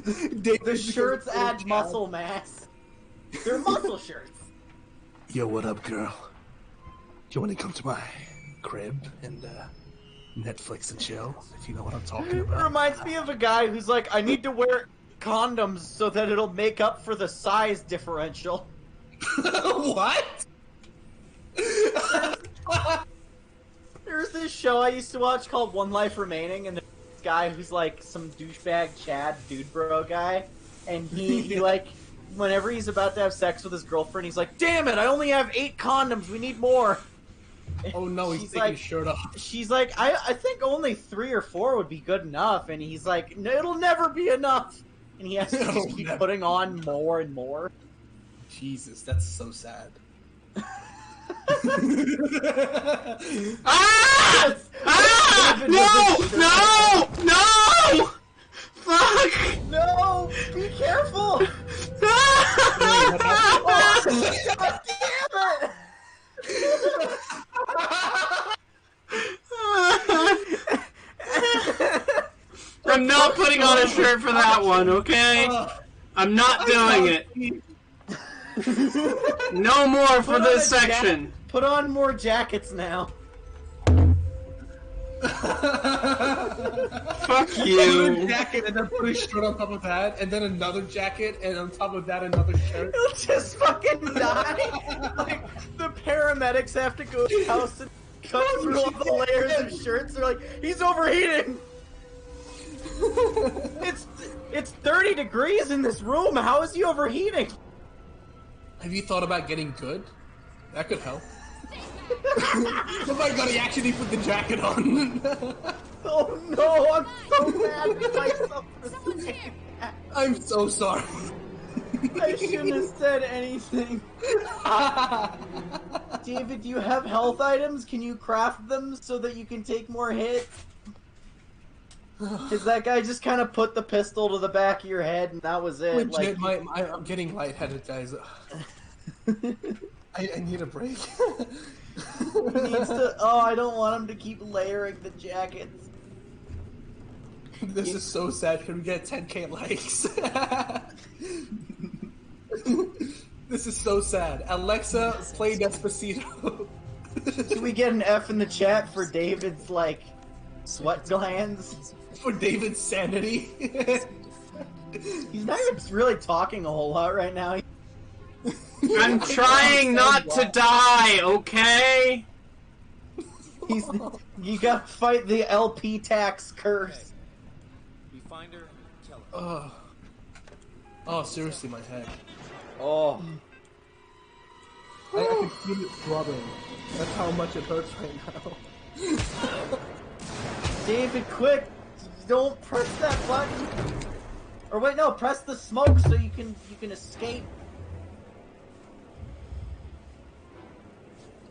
The shirts add muscle mass. They're muscle shirts. Yo, what up, girl? You want to come to my crib and Netflix and chill? If you know what I'm talking It about. reminds me of a guy who's like, I need to wear condoms so that it'll make up for the size differential. What? There's this show I used to watch called One Life Remaining, and there's this guy who's like some douchebag Chad dude bro guy, and he like, whenever he's about to have sex with his girlfriend, he's like, damn it, I only have 8 condoms, we need more. Oh no, he's taking his shirt off. She's like, I think only 3 or 4 would be good enough, and he's like, no, it'll never be enough. And he has to just keep putting on more and more. Jesus, that's so sad. Ah! Ah! No! No! No! Fuck! No! Be careful! Ah! God damn it! I'm not putting on a shirt for that one, okay? I'm not doing it. No more for this section. Put on more jackets now. Fuck Put you. a jacket and then put a shirt on top of that, and then another jacket, and on top of that another shirt. He'll just fucking die. Like, the paramedics have to go to his house and cut through all the layers of shirts. They're like, he's overheating. It's 30 degrees in this room. How is he overheating? Have you thought about getting good? That could help. Oh my god, he actually put the jacket on. Oh no, I'm so mad at myself for saying that. I'm so sorry. I shouldn't have said anything. David, do you have health items? Can you craft them so that you can take more hits? Because that guy just kind of put the pistol to the back of your head and that was it. Legit, I'm getting lightheaded, guys. I need a break. He needs to. Oh, I don't want him to keep layering the jackets. This is so sad. Can we get 10k likes? This is so sad. Alexa, play Despacito. Can we get an F in the chat for David's, like, sweat glands? For David's sanity. He's not even really talking a whole lot right now. I'm trying not to die, okay? You gotta fight the LP tax curse. We find her, kill her. Oh, seriously, my head. Oh. I can feel it throbbing. That's how much it hurts right now. David, quick! Don't press that button. Or wait, no, press the smoke so you can escape.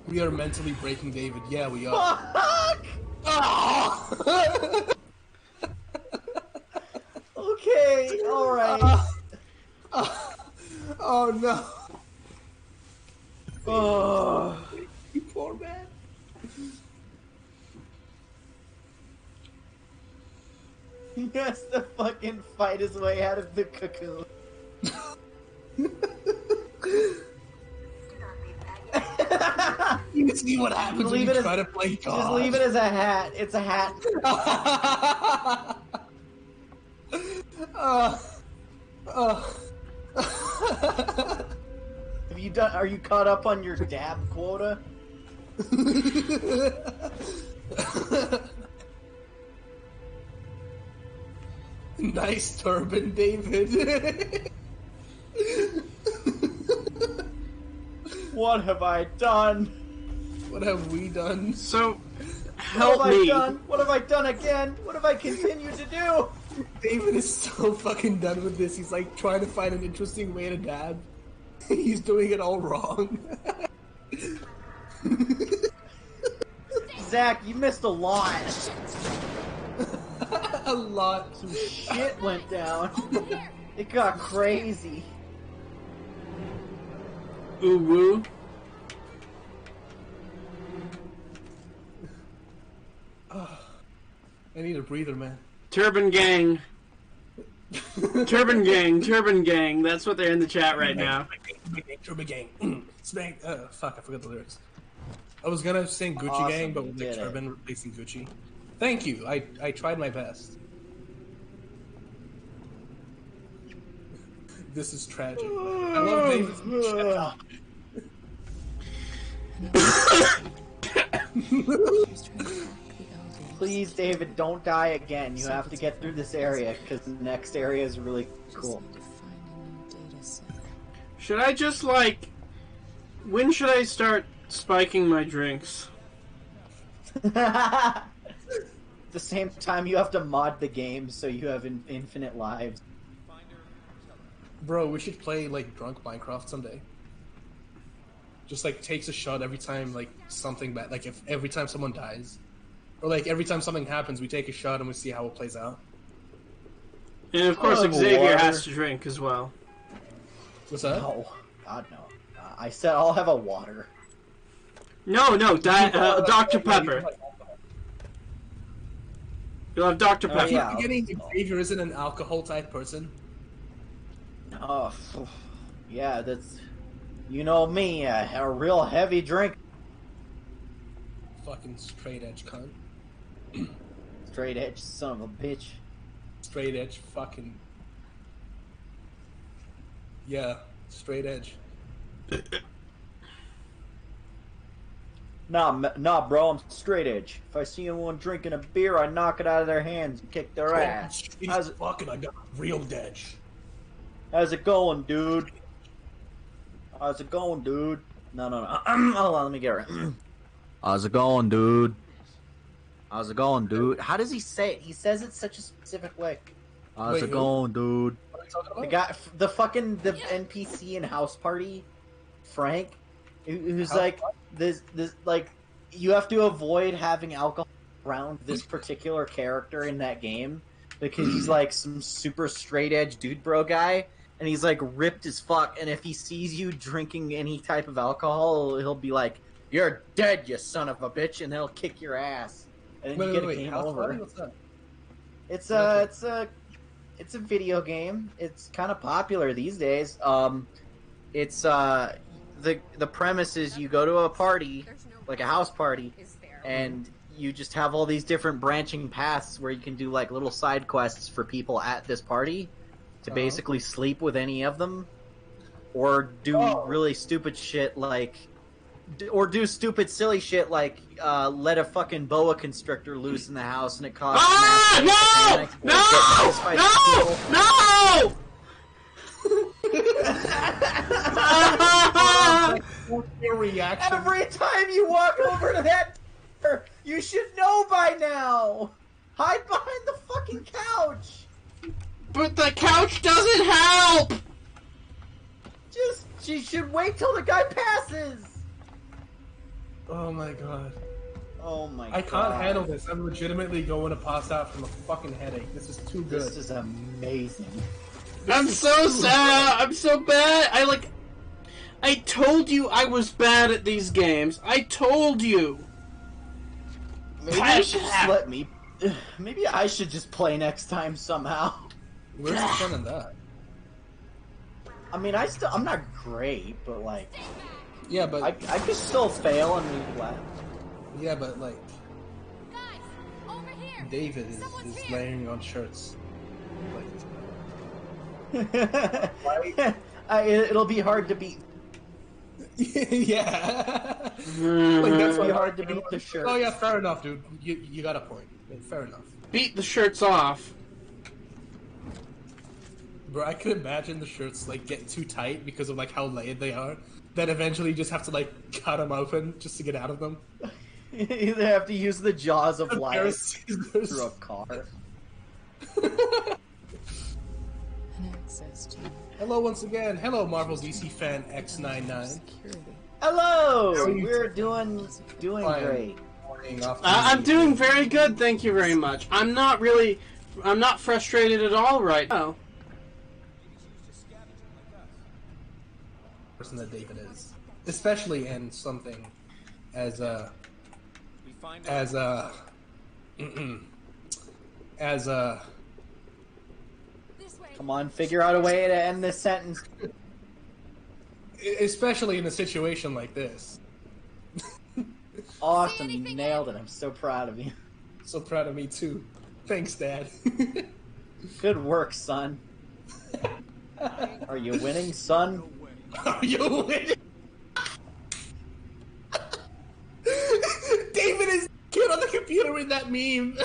We are mentally breaking David. Yeah, we are. Fuck! Oh! Okay, alright. Oh no. Oh. You poor man. He has to fucking fight his way out of the cocoon. You see what happens when you try to play God. Just leave it as a hat. It's a hat. Have you done? Are you caught up on your dab quota? Nice turban, David. What have I done? What have we done? So, help What have me. I done? What have I done again? What have I continued to do? David is so fucking done with this. He's like trying to find an interesting way to dab. He's doing it all wrong. Zach, you missed a lot. A lot. Some shit went down. It got crazy. Ooh woo. I need a breather, man. Turban Gang. Turban Gang, Turban Gang. That's what they're in the chat right now. Turban Gang. Spank. Fuck, I forgot the lyrics. I was gonna sing Gucci Awesome, Gang, but you with the did it. turban replacing Gucci. Thank you. I tried my best. This is tragic. I love David's shut up. Please, David, don't die again. You have to get through this area because the next area is really cool. Should I just, like... When should I start spiking my drinks? At the same time, you have to mod the game so you have infinite lives. Bro, we should play like drunk Minecraft someday. Just like takes a shot every time like something bad, like if every time someone dies, or like every time something happens, we take a shot and we see how it plays out. And of course, Xavier has to drink as well. What's that? No, God no. I said I'll have a water. No, Dr. Pepper. You'll have Dr. Pepper. yeah. Getting Xavier isn't an alcohol type person. Oh, yeah, that's... You know me, a real heavy drink. Fucking straight edge cunt. Straight edge son of a bitch. Straight edge fucking... Yeah, straight edge. Nah, bro, I'm straight edge. If I see anyone drinking a beer, I knock it out of their hands and kick their ass. How's it fucking? I got real edge. How's it going, dude? How's it going, dude? No. Hold on, let me get it right. How's it going, dude? How's it going, dude? How does he say it? He says it such a specific way. How's it going, dude? The guy, the NPC in House Party, Frank, who's like this like you have to avoid having alcohol around this particular character in that game because he's like some super straight edge dude bro guy. And he's like ripped as fuck, and if he sees you drinking any type of alcohol, he'll be like, "You're dead, you son of a bitch," and he'll kick your ass, and then you get a game over. It's a video game. It's kind of popular these days. It's the premise is you go to a party, like a house party, and you just have all these different branching paths where you can do like little side quests for people at this party. To basically sleep with any of them, or do really stupid shit like, or do stupid silly shit like let a fucking boa constrictor loose in the house and it causes Your reaction. Every time you walk over to that, you should know by now. Hide behind the fucking couch. But the couch doesn't help! She should wait till the guy passes! Oh my god. Oh my god. I can't handle this. I'm legitimately going to pass out from a fucking headache. This is too good. This is amazing. I'm so sad. I'm so bad. I told you I was bad at these games. I told you. Maybe you should just let me... Maybe I should just play next time somehow. Where's the fun in that? I mean, I'm not great, but like... Yeah, but... I could still fail and leave left. Yeah, but like... Guys, over here. David is layering on shirts. It'll be hard to beat. Yeah. Like, that's It'll be hard to beat the shirt. Oh yeah, fair enough, dude. You got a point. Fair enough. Beat the shirts off. Bro, I could imagine the shirts like get too tight because of like how layered they are. That eventually you just have to like cut them open just to get out of them. You have to use the jaws of life through a car. Hello once again. Hello, Marvel DC fan X99. Hello. We're doing great. I'm doing very good, thank you very much. I'm not frustrated at all right now. Person that David is, especially in something as As Come on, figure out a way to end this sentence. especially in a situation like this. Awesome, you nailed it. I'm so proud of you. So proud of me too. Thanks, Dad. Good work, son. Are you winning, son? Are you winning? David is kid on the computer with that meme.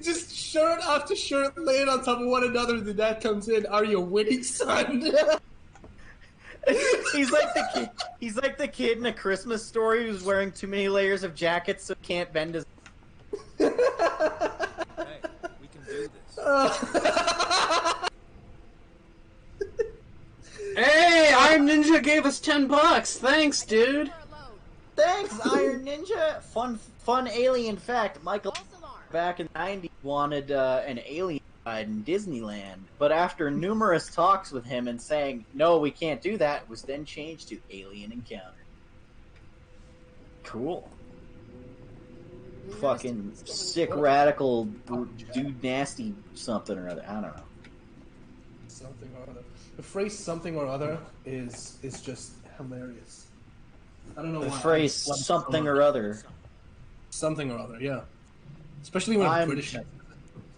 Just shirt after shirt laying on top of one another. The dad comes in. Are you winning, son? He's like the kid. He's like the kid in A Christmas Story who's wearing too many layers of jackets so he can't bend his. Hey, we can do this. Hey, Iron Ninja gave us $10. Thanks, dude. Thanks, Iron Ninja. Fun alien fact. Michael back in the 90s wanted an alien ride in Disneyland, but after numerous talks with him and saying, no, we can't do that, it was then changed to Alien Encounter. Cool. Fucking sick, radical, dude nasty something or other. I don't know. Something or other. The phrase "something or other" is just hilarious. I don't know The why. phrase "something or other." Something or other, yeah. Especially when I'm British.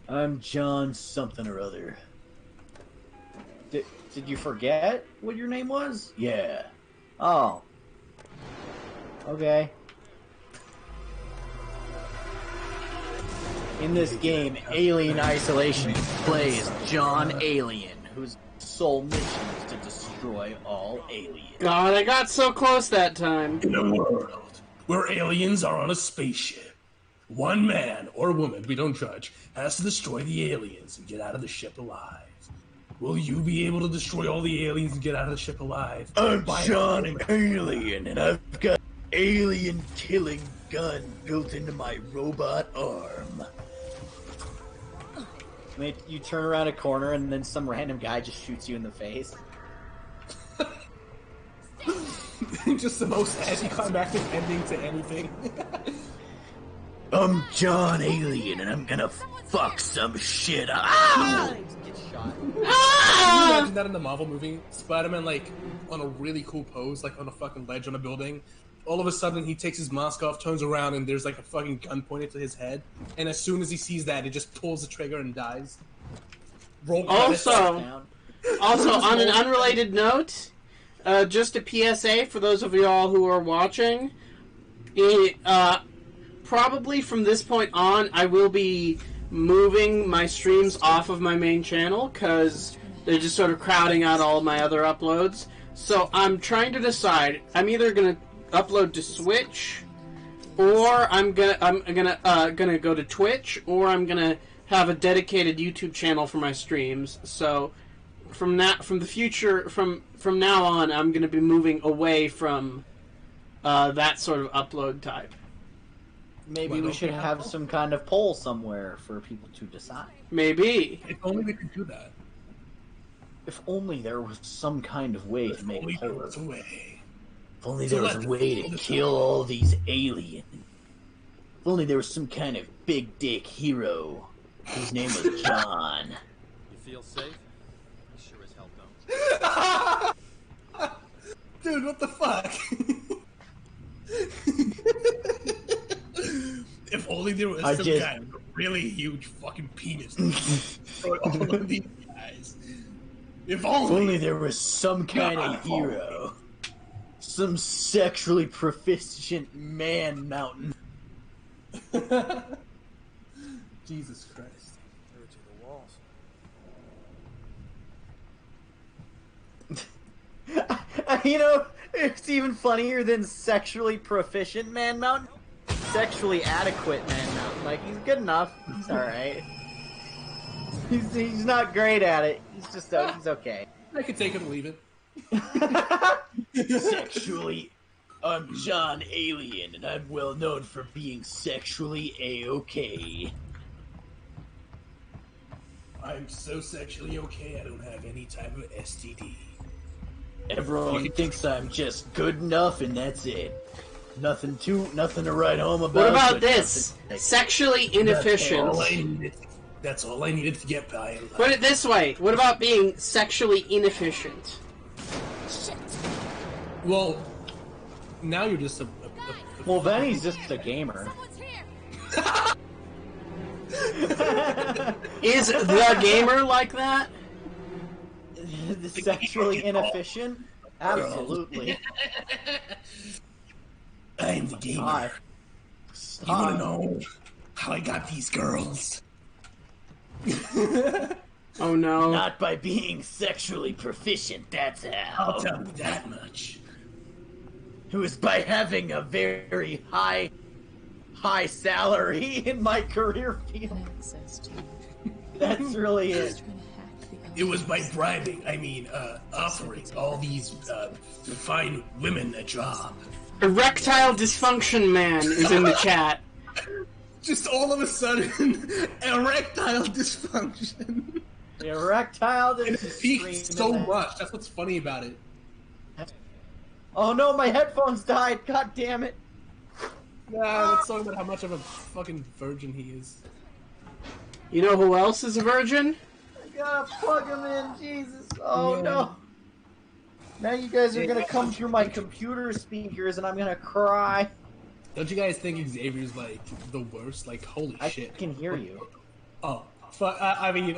I'm John something or other. Did you forget what your name was? Yeah. Oh. Okay. In this game, Alien Isolation plays John Alien, whose sole mission is to destroy all aliens. God, I got so close that time. In a world where aliens are on a spaceship, one man or woman, we don't judge, has to destroy the aliens and get out of the ship alive. Will you be able to destroy all the aliens and get out of the ship alive? I'm John Alien, and I've got alien killing gun built into my robot arm. You turn around a corner and then some random guy just shoots you in the face. Just the most anticlimactic ending to anything. I'm John Alien, and I'm gonna fuck some shit up. Ah! Get shot. Can you imagine that in the Marvel movie? Spider-Man, like, on a really cool pose, like on a fucking ledge on a building. All of a sudden, he takes his mask off, turns around, and there's like a fucking gun pointed to his head. And as soon as he sees that, he just pulls the trigger and dies. Also, on an unrelated note, just a PSA for those of y'all who are watching. Probably from this point on, I will be moving my streams off of my main channel because they're just sort of crowding out all of my other uploads. So I'm trying to decide. I'm either gonna upload to Switch, or I'm gonna go to Twitch, or I'm gonna have a dedicated YouTube channel for my streams. So from now on, I'm gonna be moving away from that sort of upload type. Maybe we should have some kind of poll somewhere for people to decide. Maybe. If only we could do that. If only there was some kind of way to make a poll. There was a way. If only there was a way to kill all these aliens. If only there was some kind of big dick hero whose name was John. You feel safe? I sure as hell don't. Dude, what the fuck? If only there was some guy with a really huge fucking penis for all of these guys. If only there was some kind of hero. Some sexually proficient man mountain. Jesus Christ. Through to the walls. You know, it's even funnier than sexually proficient man mountain. Sexually adequate man mountain. Like, he's good enough. He's alright. He's not great at it. He's just, he's okay. I could take it or leave it. Sexually, I'm John Alien, and I'm well known for being sexually A-okay. I'm so sexually okay, I don't have any type of STD. Everyone thinks I'm just good enough, and that's it. Nothing to write home about. What about but this? Sexually inefficient. That's all I needed to get by. Put it this way. What about being sexually inefficient? Well, now you're just a Well, then he's just a gamer. Is the gamer like that? Sexually inefficient? Absolutely. I'm the gamer. You wanna know how I got these girls? Oh no. Not by being sexually proficient, that's how. I'll tell you that much. It was by having a very high salary in my career field. Access to. That's really it. Trying to hack the It was by bribing, offering all these fine women a job. Erectile dysfunction man is in the chat. Just all of a sudden, erectile dysfunction. Erectile And it peaked so much. That's what's funny about it. Oh no, my headphones died. God damn it. Nah, let's talk about how much of a fucking virgin he is. You know who else is a virgin? I gotta plug him in, Jesus. Oh no. Now you guys are gonna come through my computer speakers and I'm gonna cry. Don't you guys think Xavier's like the worst? Like, holy shit. I can hear you. Oh, I mean,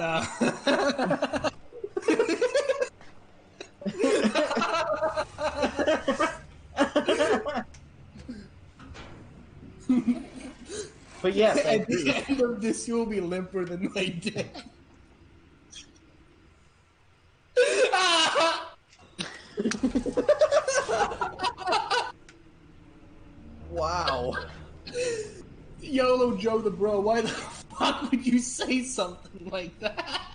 But yes, at the end of this, you will be limper than my dick. Wow. YOLO Joe the bro, why the fuck would you say something like that?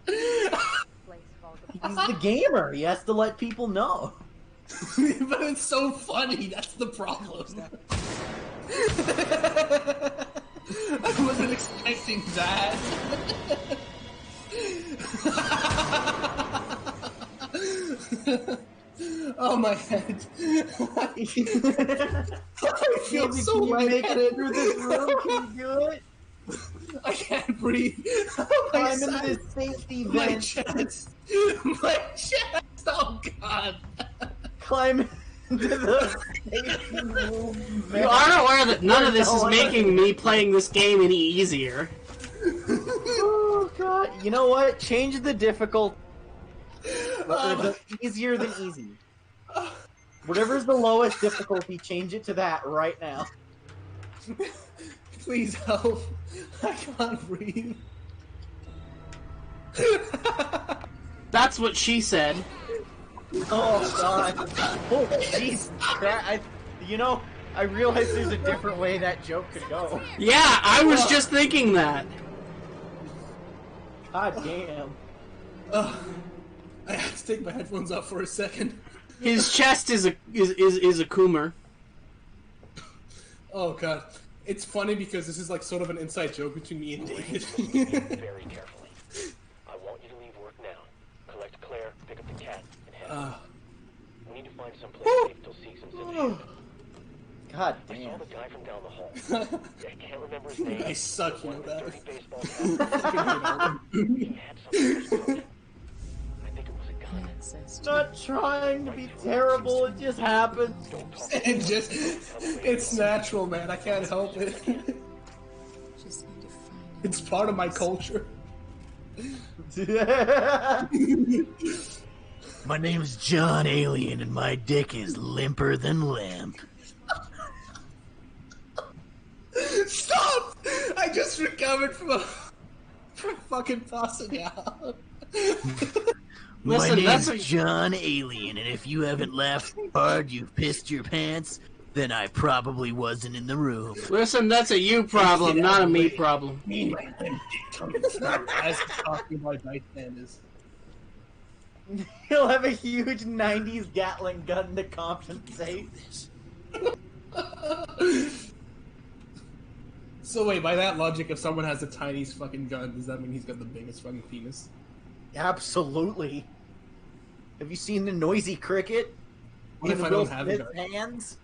He's the gamer. He has to let people know. But it's so funny, that's the problem. I wasn't expecting that. Oh my head. I feel so lightheaded. Through this room, can you do it? I can't breathe. I'm in this safety My vent. chest. My chest. Oh god. Climb into the safety room. You are aware that none of this is making me playing this game any easier. Oh god. You know what? Change the difficult. The easier than easy. Whatever's the lowest difficulty, change it to that right now. Please help. I can't breathe. That's what she said. Oh god. Oh jeez. I realize there's a different way that joke could go. Yeah, I was just thinking that. God damn. I have to take my headphones off for a second. His chest is a coomer. Oh god. It's funny because this is like sort of an inside joke between me and David. Very carefully. I want you to leave work now. Collect Claire, pick up the cat, and head out. We need to find some place safe till Seegson said to shoot. God I saw damn. the guy from down the hall. I can't remember his name. I suck, you know that. Dirty baseball cap. He had something. I think it was a gun. Access to. Not trying to be terrible, it just happens. It's natural, man. I can't help it. Just need to find It's part of my culture. My name's John Alien and my dick is limper than limp. Stop! I just recovered from fucking passing out. Listen, my that's name's John Alien, and if you haven't laughed hard, you've pissed your pants, then I probably wasn't in the room. Listen, that's a you problem, not a me problem. Me, my limp dick coming through as he's talking about bystanders. He'll have a huge 90s Gatling gun to compensate. So wait, by that logic, if someone has the tiniest fucking gun, does that mean he's got the biggest fucking penis? Absolutely. Have you seen the noisy cricket? What if in I Will don't have a Smith's gun? hands?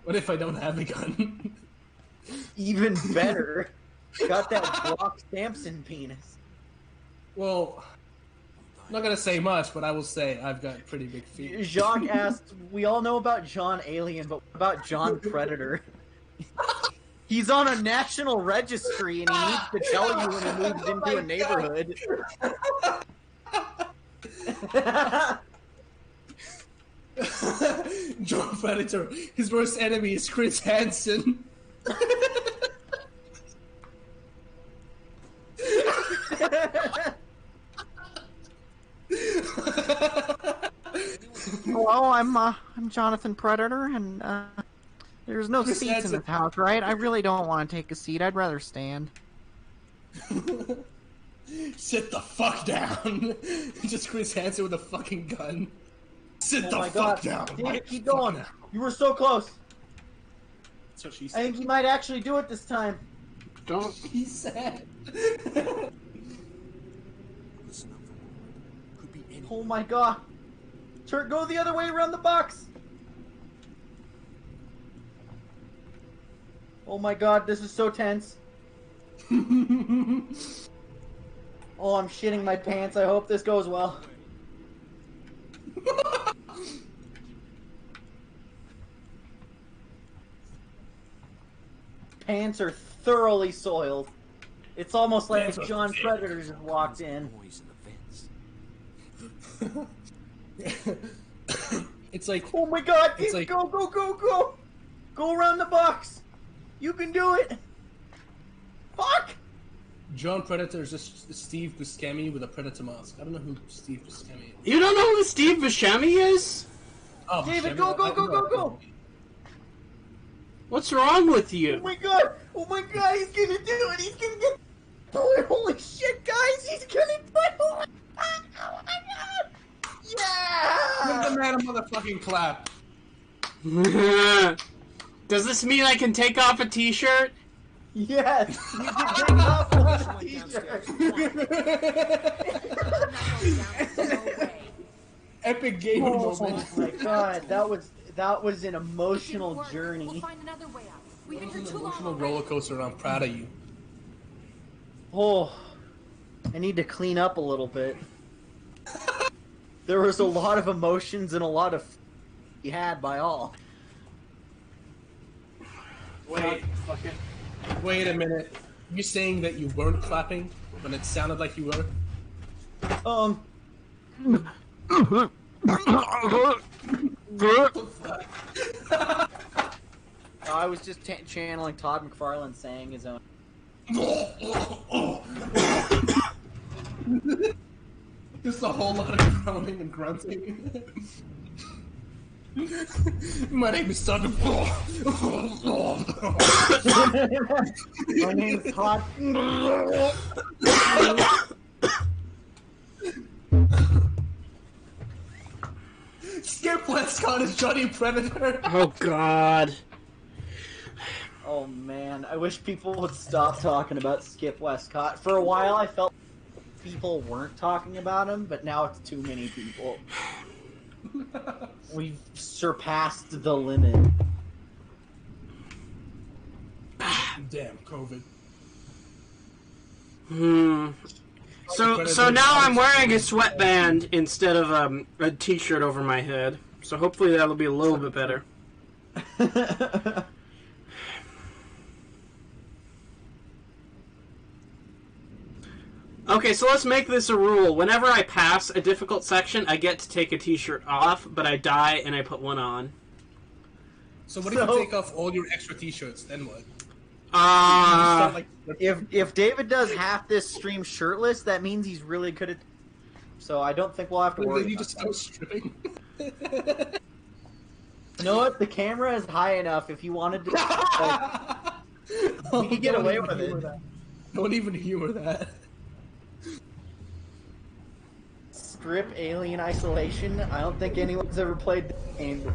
What if I don't have a gun? Even better. Got that Brock Sampson penis. Well, I'm not gonna say much, but I will say I've got pretty big feet. Jacques asked, we all know about John Alien, but what about John Predator? He's on a national registry and he needs to tell you when he moves into a neighborhood. John Predator, his worst enemy is Chris Hansen. Hello, I'm Jonathan Predator, and there's no Chris seats in Hansen. this house, right? I really don't want to take a seat. I'd rather stand. Sit the fuck down. Just Chris Hansen with a fucking gun. Sit the my fuck God. down. David, keep going. You were so close. That's what she I said. think he might actually do it this time. Don't. He said. Oh my God. Go the other way around the box. Oh my God, this is so tense. Oh, I'm shitting my pants. I hope this goes well. Pants are thoroughly soiled. It's almost like Pants if are John thick. Predator just walked in. It's like, Oh my God! It's like- Go, go, go, go! Go around the box! You can do it! Fuck! John Predator is just Steve Buscemi with a Predator mask. I don't know who Steve Buscemi is. You don't know who Steve Buscemi is? Oh, David, Buscemi, go, go, I go, know. go, go! What's wrong with Oh you? my God! Oh my God! He's gonna do it! He's gonna get. Oh, holy shit, guys! He's gonna do it! Oh my God! Oh my God! Yeah! Give the man a motherfucking clap. Does this mean I can take off a t-shirt? Yes! You can take off the t-shirt! Epic gamer Oh moment. my God! That was an emotional We'll journey. find another way out. We've been It here was too an long emotional already. roller coaster. I'm proud of you. Oh, I need to clean up a little bit. There was a lot of emotions and a lot of he had by all. Wait a minute. You saying that you weren't clapping when it sounded like you were? I was just channeling Todd McFarlane saying his own. Just a whole lot of groaning and grunting. My name is Todd. My name is Todd. Skip Westcott is Johnny Predator. Oh God. Oh man, I wish people would stop talking about Skip Westcott. For a while, I felt people weren't talking about him, but now it's too many people. We've surpassed the limit. Damn, COVID. So now I'm wearing a sweatband instead of a t-shirt over my head. So hopefully that'll be a little bit better. Okay, so let's make this a rule. Whenever I pass a difficult section, I get to take a t-shirt off, but I die and I put one on. So what if you take off all your extra t-shirts? Then what? If David does half this stream shirtless, that means he's really good at. So I don't think we'll have to worry. You about just that. go stripping. You know what? The camera is high enough. If you wanted to, we could get away with it. Don't even humor that. Strip Alien Isolation. I don't think anyone's ever played the game.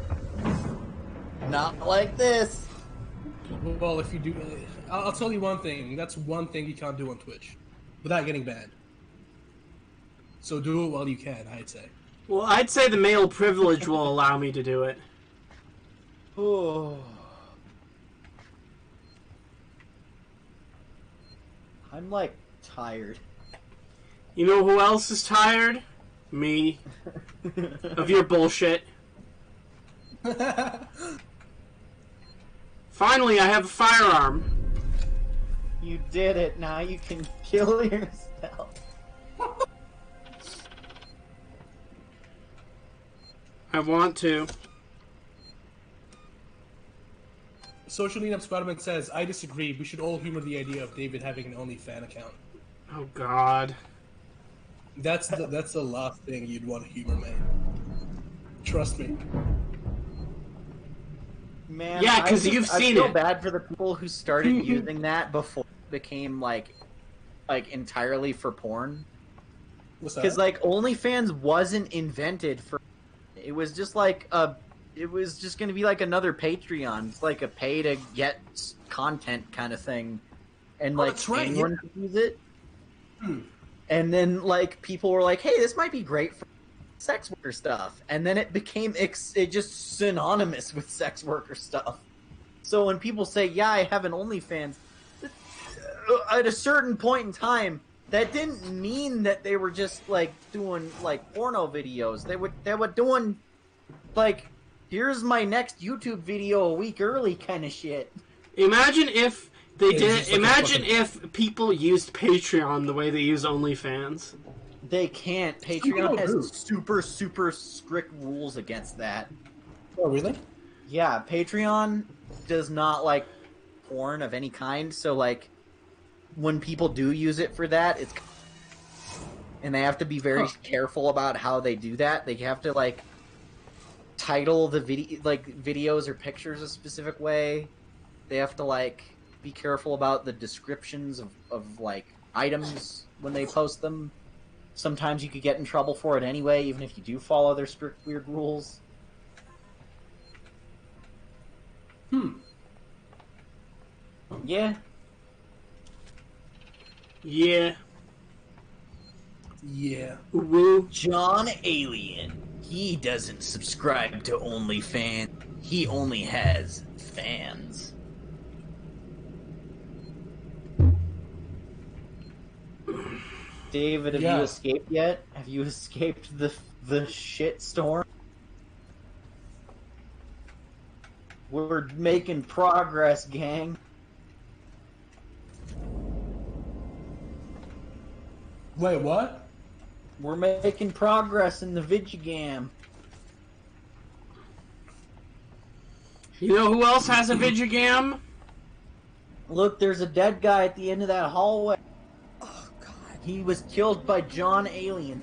Not like this. Well, if you do, I'll tell you one thing. That's one thing you can't do on Twitch without getting banned. So do it while you can, I'd say. Well, I'd say the male privilege will allow me to do it. Oh. I'm like tired. You know who else is tired? Me. Of your bullshit. Finally, I have a firearm. You did it. Now you can kill yourself. I want to. Social Media Spider-Man says, I disagree. We should all humor the idea of David having an OnlyFan account. Oh, God. That's the last thing you'd want to humor, man. Trust me. Man, yeah, because you've seen I feel it. bad for the people who started using that before it became like entirely for porn. Because like OnlyFans wasn't invented for. It was just like it was just going to be like another Patreon. It's like a pay to get content kind of thing, and like anyone could use it. And then like people were like, "Hey, this might be great for sex worker stuff," and then it became it just synonymous with sex worker stuff. So when people say, "Yeah, I have an OnlyFans," at a certain point in time, that didn't mean that they were just like doing like porno videos. They were doing like, here's my next YouTube video a week early kind of shit. Imagine if they did. Imagine if people used Patreon the way they use OnlyFans. They can't. Patreon has super strict rules against that. Oh, really? Yeah, Patreon does not like porn of any kind. So like, when people do use it for that, and they have to be very careful about how they do that. They have to like title the videos or pictures a specific way. They have to like be careful about the descriptions of like items when they post them. Sometimes you could get in trouble for it anyway, even if you do follow their strict weird rules. Yeah. Yeah. Yeah. Woo. John Alien. He doesn't subscribe to OnlyFans. He only has fans. David, have you escaped yet? Have you escaped the shit storm? We're making progress, gang. Wait, what? We're making progress in the Vigigam. You know who else has a Vigigam? Look, there's a dead guy at the end of that hallway. Oh, God. He was killed by John Alien.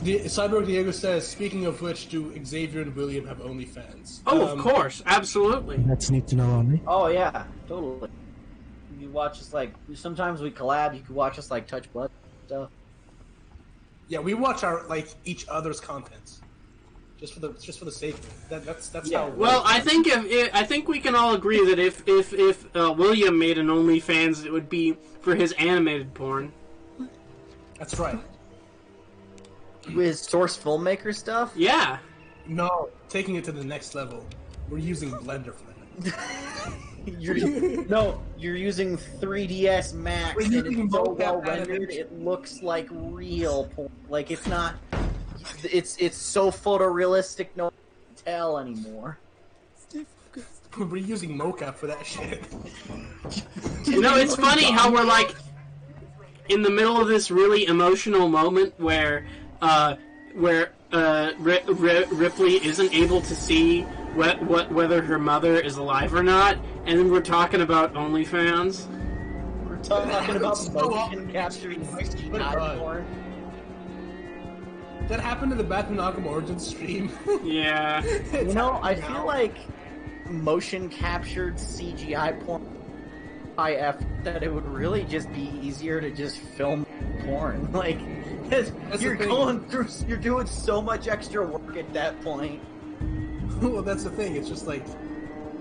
Cyborg Diego says, speaking of which, do Xavier and William have OnlyFans? Oh, of course. Absolutely. That's neat to know on me. Oh, yeah. Totally. You watch us, like, sometimes we collab. You can watch us, like, touch blood stuff. Yeah, we watch our, like, each other's contents. Just for the sake of it. That's how. Well, I think we can all agree that if William made an OnlyFans, it would be for his animated porn. That's right. With source filmmaker stuff? Yeah. No, taking it to the next level. We're using Blender for that. You're using 3ds Max, and it's so well rendered. It looks like real porn. Like it's not. It's so photorealistic, no one can tell anymore. We're using mocap for that shit. You know, it's funny how we're like in the middle of this really emotional moment where Ripley isn't able to see whether her mother is alive or not, and then we're talking about OnlyFans. We're talking about motion captured porn. That happened in the Batman Arkham Origins stream. Yeah. You know, I feel like motion captured CGI porn that it would really just be easier to just film porn. Like, you're doing so much extra work at that point. Well, that's the thing. It's just like,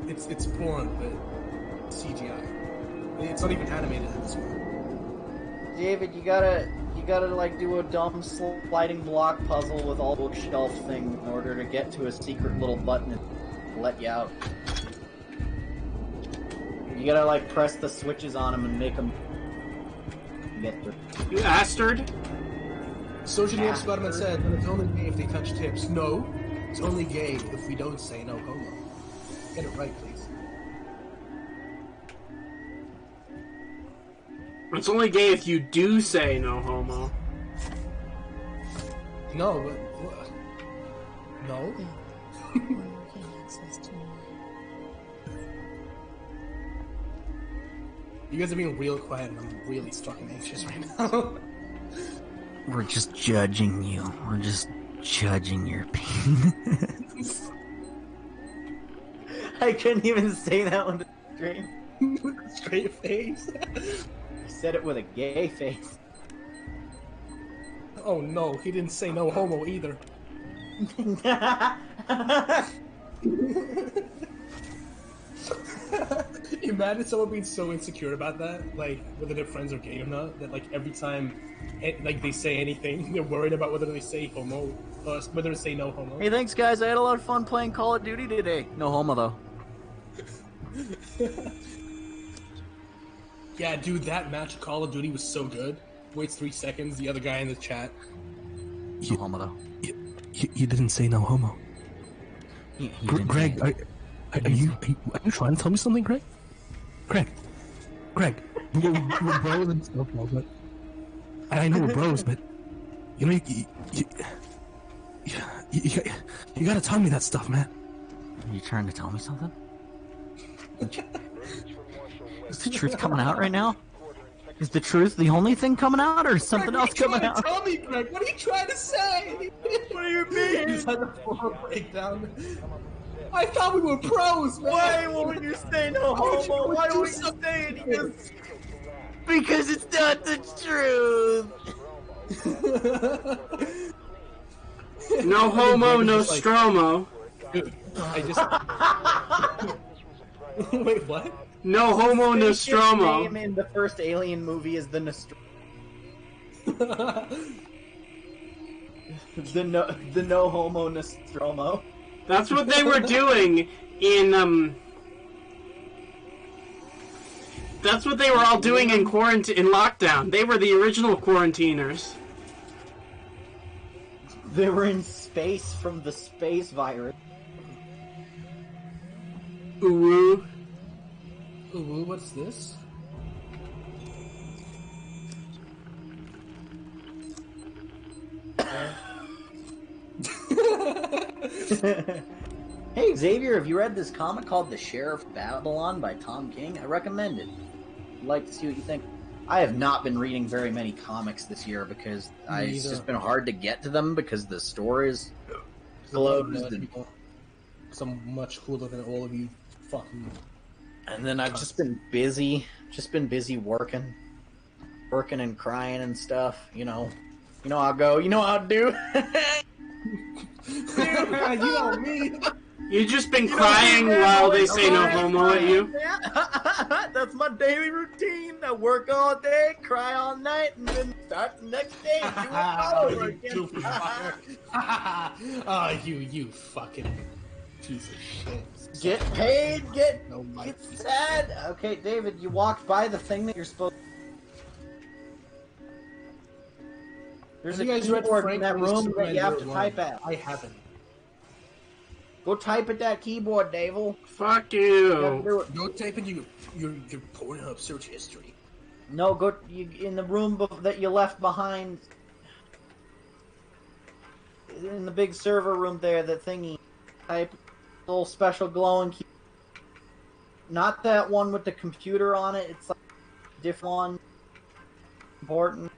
it's porn, but CGI. It's not even animated at this point. David, you gotta like do a dumb sliding block puzzle with all bookshelf thing in order to get to a secret little button and let you out. You gotta like press the switches on them and make them. get through. You bastard. Sojourner Spider-Man said that it's only gay if they touch tips. No, it's only gay if we don't say no homo. Get it right, please. It's only gay if you do say no homo. No, but no. You guys are being real quiet, and I'm really fucking anxious right now. We're just judging you. We're just judging your penis. I couldn't even say that with a straight, With a straight face. I said it with a gay face. Oh no, he didn't say no homo either. Imagine someone being so insecure about that, like whether their friends are gay or not, that like every time like they say anything, they're worried about whether they say homo, whether they say no homo. Hey, thanks guys. I had a lot of fun playing Call of Duty today. No homo though. Yeah, dude, that match of Call of Duty was so good. Waits 3 seconds, the other guy in the chat. No homo though. You didn't say no homo. Greg, are you trying to tell me something, Greg? Greg, we're bros and stuff, but I know we're bros, but you know you gotta tell me that stuff, man. Are you trying to tell me something? Is the truth coming out right now? Is the truth the only thing coming out, or is something else coming out? Tell me, Greg. What are you trying to say? What do you mean? He's had a full breakdown. I thought we were pros, man. Why won't you say no homo? Why won't you say it? Because it's not the truth. No homo, no stromo. Dude, I just... Wait, what? No homo, no His stromo. name in the first Alien movie is the Nostromo. the no homo Nostromo. That's what they were doing in That's what they were all doing in quarantine, in lockdown. They were the original quarantiners. They were in space from the space virus. Ooh. Ooh, what's this? Hey Xavier, have you read this comic called The Sheriff of Babylon by Tom King? I recommend it. I'd like to see what you think. I have not been reading very many comics this year because it's just been hard to get to them because the store is closed. So much cooler than all of you fucking... And then I've just been busy. Working and crying and stuff. You know how I go. You know how I do. You know me. You've just been crying while they say no homo at you? That's my daily routine. I work all day, cry all night, and then start the next day and do it all over again. Oh, you fucking piece of shit. Get paid, get sad. Okay, David, you walked by the thing that you're supposed to... There's a keyboard in that room that you have to type at. I haven't. Go type at that keyboard, Davil. Fuck you. Go type in your Pornhub search history. No, go in the room that you left behind. In the big server room there, the thingy. Type little special glowing key. Not that one with the computer on it. It's like a different one. Important.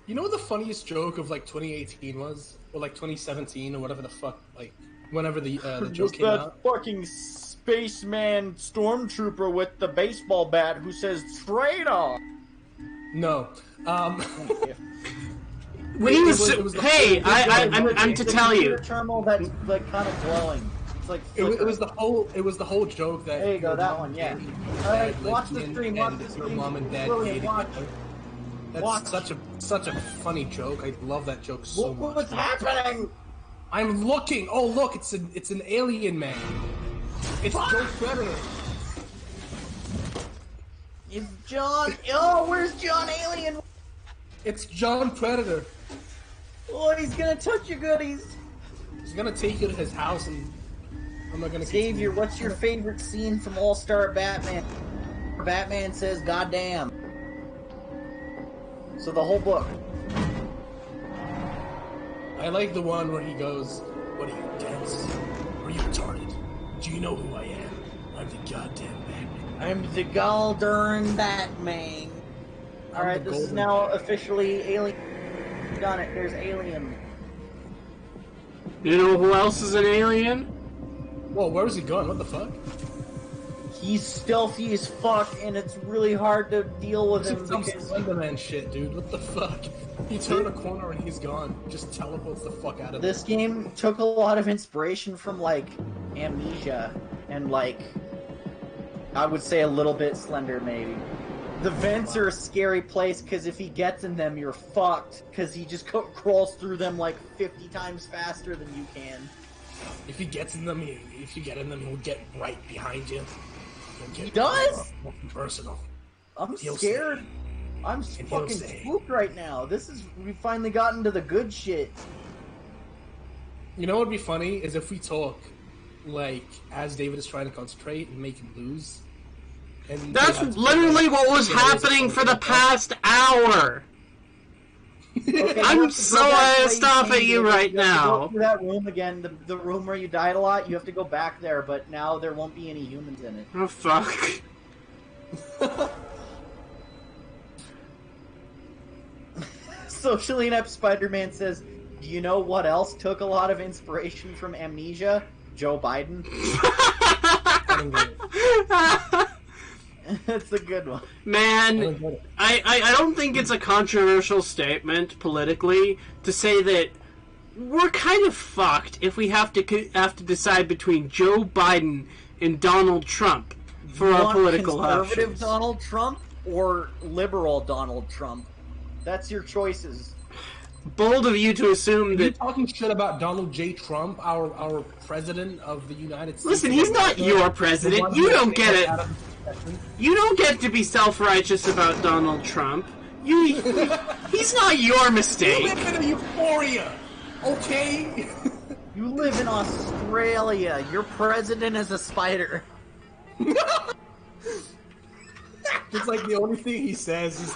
You know what the funniest joke of like 2018 was, or like 2017 or whatever the fuck, like whenever the joke came out. Fucking spaceman stormtrooper with the baseball bat who says traitor. No. When he was, hey, I'm to tell you. Terminal that's like kind of glowing. It's like it was the whole joke that. There you go, that one, yeah. All right, watch the stream. Watch the stream. Your mom and dad hated each other. That's such a funny joke. I love that joke so much. What's happening? I'm looking. Oh look, it's an alien man. It's Joe Predator. If John... Oh, where's John Alien? It's John Predator. Oh, he's gonna touch your goodies. He's gonna take you to his house and I'm not gonna Xavier, what's your favorite scene from All-Star Batman? Batman says, "Goddamn." So the whole book. I like the one where he goes, "What are you, dense? Are you retarded? Do you know who I am? I'm the goddamn Batman. I'm the Galdarn Batman." Alright, this is now officially Alien. Done it. There's Alien. You know who else is an alien? Whoa, where was he going? What the fuck? He's stealthy as fuck, and it's really hard to deal with him Some because... Slenderman shit, dude. What the fuck? He turned a corner and he's gone. Just teleports the fuck out of This game took a lot of inspiration from, like, Amnesia, and, like, I would say a little bit Slender, maybe. The vents are a scary place, because if he gets in them, you're fucked, because he just crawls through them, like, 50 times faster than you can. If he gets in them, if you get in them, he'll get right behind you. He does? Personal. I'm scared. I'm fucking spooked right now. We finally gotten to the good shit. You know what would be funny is if we talk, like, as David is trying to concentrate and make him lose. And that's literally what was happening for the past hour. Okay, I'm so pissed off at you right now. Go through that room again, the room where you died a lot. You have to go back there, but now there won't be any humans in it. Oh fuck! Socially inept Spider-Man says, "Do you know what else took a lot of inspiration from Amnesia? Joe Biden." That's a good one. Man, I don't think it's a controversial statement politically to say that we're kind of fucked if we have to decide between Joe Biden and Donald Trump for our political options. Conservative Donald Trump or liberal Donald Trump? That's your choices. Bold of you to assume that... You're talking shit about Donald J. Trump, our president of the United States. Listen, he's not your president. You don't get it. You don't get to be self-righteous about Donald Trump. He's not your mistake. You live in a euphoria, okay? You live in Australia. Your president is a spider. It's like the only thing he says is...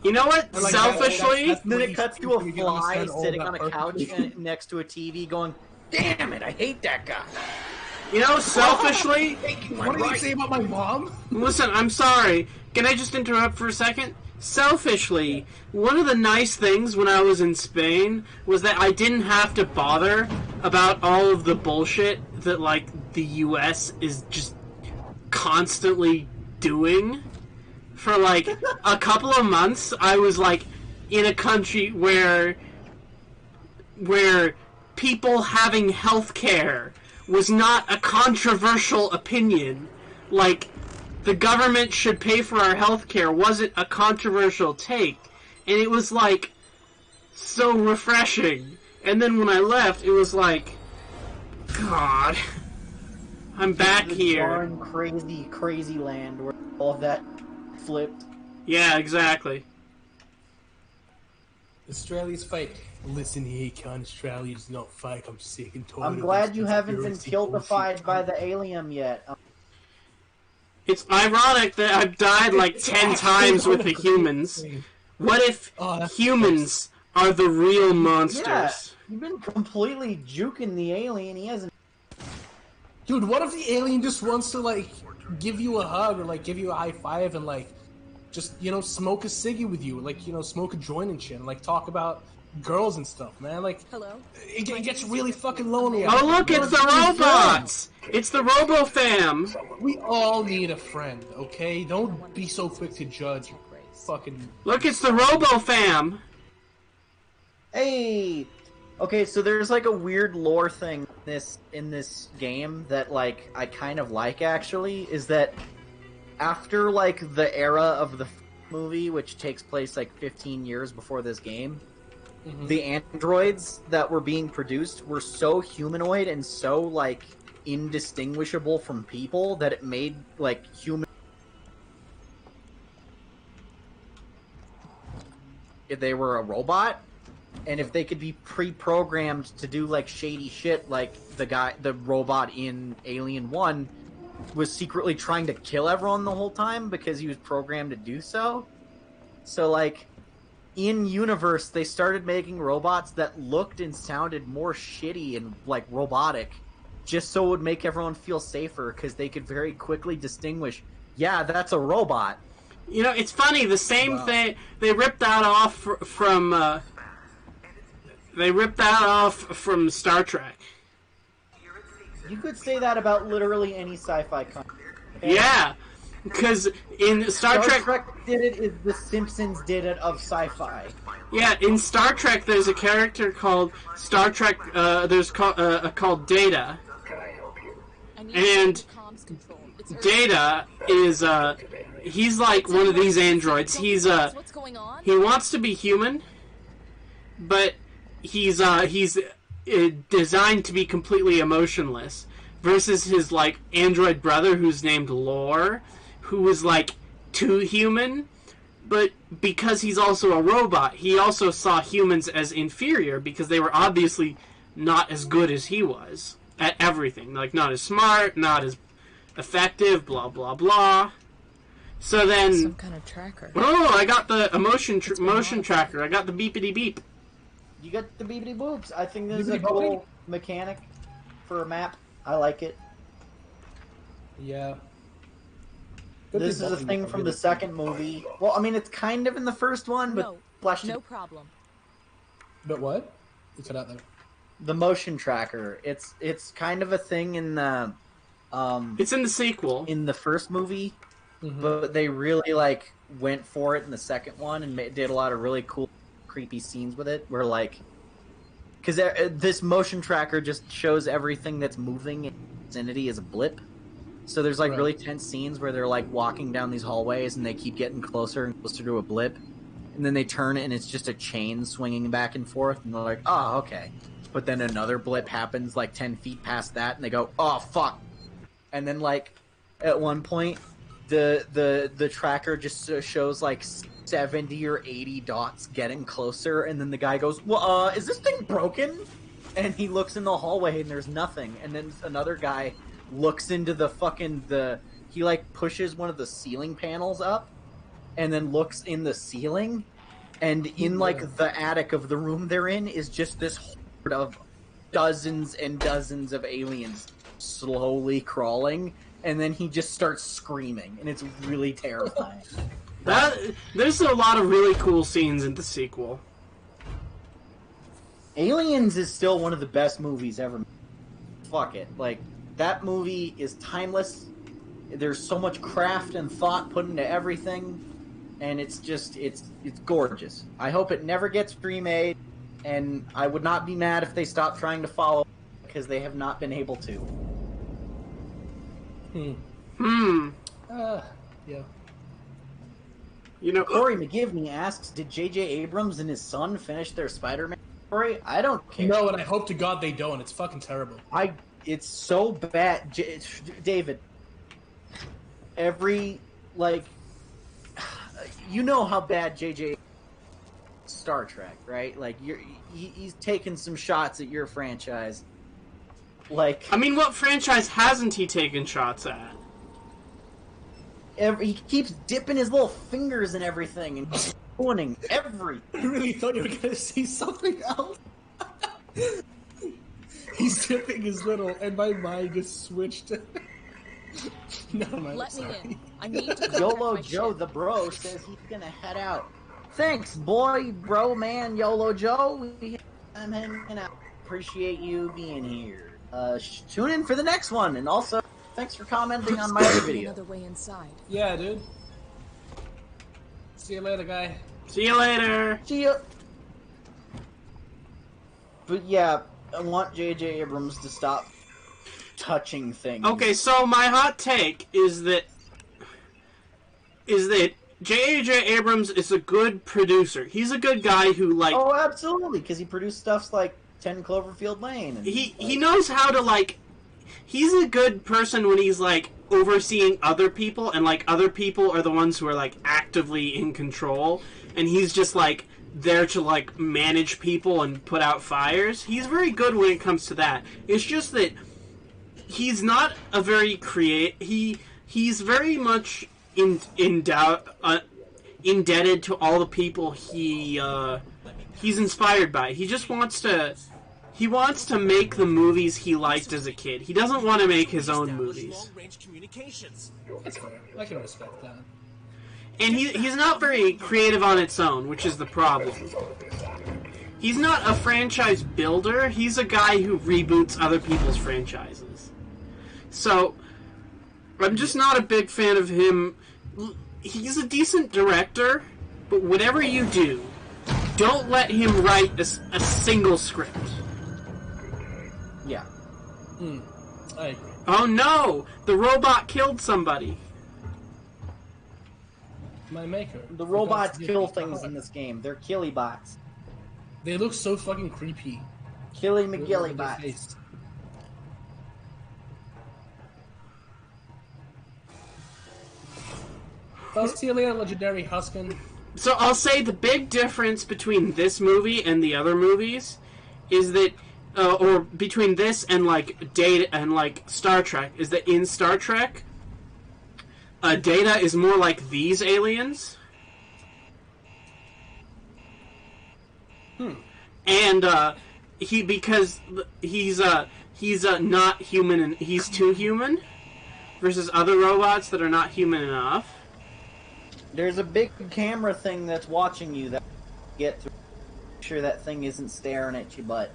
You know what? Like selfishly... Then it cuts to a fly sitting on a couch next to a TV going, "Damn it, I hate that guy." You know, selfishly... What did you say about my mom? Listen, I'm sorry. Can I just interrupt for a second? Selfishly, one of the nice things when I was in Spain was that I didn't have to bother about all of the bullshit that, like, the US is just constantly doing. For, like, a couple of months, I was, like, in a country where people having health care was not a controversial opinion. Like, the government should pay for our health care wasn't a controversial take. And it was, like, so refreshing. And then when I left, it was like, God, I'm back here. Darn crazy land where all of that flipped. Yeah, exactly. Australia's fake. Listen here, cunt. Australia's not fake. I'm sick and tired. I'm glad you haven't been guiltified by the alien yet. It's ironic that I've died like 10 times with the humans. What if humans are the real monsters? Yeah, you've been completely juking the alien. He hasn't. Dude, what if the alien just wants to, like, give you a hug or, like, give you a high five and, like, just, you know, smoke a ciggy with you, like, you know, smoke a joint and shit, and, like, talk about girls and stuff, man. Like, hello? It gets really fucking lonely. Oh, look, it's the robots! It's the Robo-Fam! We all need a friend, okay? Don't be so quick to judge. Fucking... Look, it's the Robo-Fam! Hey! Okay, so there's, like, a weird lore thing in this game that, like, I kind of like, actually, is that after, like, the era of the movie, which takes place, like, 15 years before this game, the androids that were being produced were so humanoid and so, like, indistinguishable from people that it made like human. If they were a robot, and if they could be pre-programmed to do like shady shit, like the robot in Alien 1 was secretly trying to kill everyone the whole time because he was programmed to do so. So like in universe, they started making robots that looked and sounded more shitty and like robotic, just so it would make everyone feel safer because they could very quickly distinguish, yeah, that's a robot. You know, it's funny. The same thing they ripped that off from. They ripped that off from Star Trek. You could say that about literally any sci-fi content. Okay? Yeah, because in Star Trek did it as The Simpsons did it of sci-fi. Yeah, in Star Trek, there's a character called Star Trek. Called Data, and Data is he's like one of these androids. He wants to be human, but he's designed to be completely emotionless. Versus his like android brother, who's named Lore, who is like too human. But because he's also a robot, he also saw humans as inferior because they were obviously not as good as he was at everything. Like, not as smart, not as effective, blah, blah, blah. So then... Some kind of tracker. Oh, I got the motion tracker. I got the beepity beep. You got the beepity boops. I think this is a cool mechanic for a map. I like it. Yeah. This is a thing from the second movie. Well, I mean, it's kind of in the first one, but no problem. But what? You cut out there. The motion tracker. It's kind of a thing in the. It's in the sequel. In the first movie, but they really like went for it in the second one and did a lot of really cool, creepy scenes with it. Where like, because this motion tracker just shows everything that's moving in the vicinity as a blip. So there's like really tense scenes where they're like walking down these hallways and they keep getting closer and closer to a blip, and then they turn and it's just a chain swinging back and forth, and they're like, oh, okay. But then another blip happens like 10 feet past that, and they go, oh, fuck. And then like at one point, the tracker just shows like 70 or 80 dots getting closer, and then the guy goes, well, is this thing broken? And he looks in the hallway and there's nothing, and then another guy looks into he like pushes one of the ceiling panels up and then looks in the ceiling, and in like the attic of the room they're in is just this horde of dozens and dozens of aliens slowly crawling, and then he just starts screaming, and it's really terrifying. There's a lot of really cool scenes in the sequel. Aliens is still one of the best movies ever. Fuck it. Like, that movie is timeless. There's so much craft and thought put into everything, and it's gorgeous. I hope it never gets remade, and I would not be mad if they stopped trying to follow, because they have not been able to. Yeah. You know, Corey McGivney asks, did J.J. Abrams and his son finish their Spider-Man story? I don't care. No, and I hope to God they don't. It's fucking terrible. It's so bad. David, every, like, you know how bad J.J. Star Trek, right? Like, he's taken some shots at your franchise. Like, I mean, what franchise hasn't he taken shots at? He keeps dipping his little fingers in everything and ruining everything. I really thought you were going to see something else. He's dipping his little, and my mind just switched. Never mind. Let me in. I need to YOLO Joe the bro says he's gonna head out. Thanks, boy, bro, man, YOLO Joe. I'm hanging out. Appreciate you being here. Tune in for the next one, and also thanks for commenting on my other video. Another way inside. Yeah, dude. See you later, guy. See you later. See ya. But yeah, I want J.J. Abrams to stop touching things. Okay, so my hot take is that J.J. Abrams is a good producer. He's a good guy who, like... Oh, absolutely, because he produced stuff like 10 Cloverfield Lane. And he knows how to, like... he's a good person when he's like overseeing other people, and like other people are the ones who are like actively in control, and he's just like there to like manage people and put out fires. He's very good when it comes to that. It's just that he's not a very he's very much indebted to all the people he's inspired by. He just wants to make the movies he liked as a kid. He doesn't want to make his own movies. That's fair. I can respect that. And he's not very creative on its own, which is the problem. He's not a franchise builder. He's a guy who reboots other people's franchises. So, I'm just not a big fan of him. He's a decent director, but whatever you do, don't let him write a single script. Yeah. I agree. Oh no! The robot killed somebody. My maker. The robots kill things in this game. They're killy bots. They look so fucking creepy. Killy McGilly bots. Face. Well, see you later, legendary Huskin. So I'll say the big difference between this movie and the other movies is that, or between this and like Data and like Star Trek, is that in Star Trek, Data is more like these aliens. And because he's not human and he's too human, versus other robots that are not human enough. There's a big camera thing that's watching you that get through. Make sure that thing isn't staring at your butt.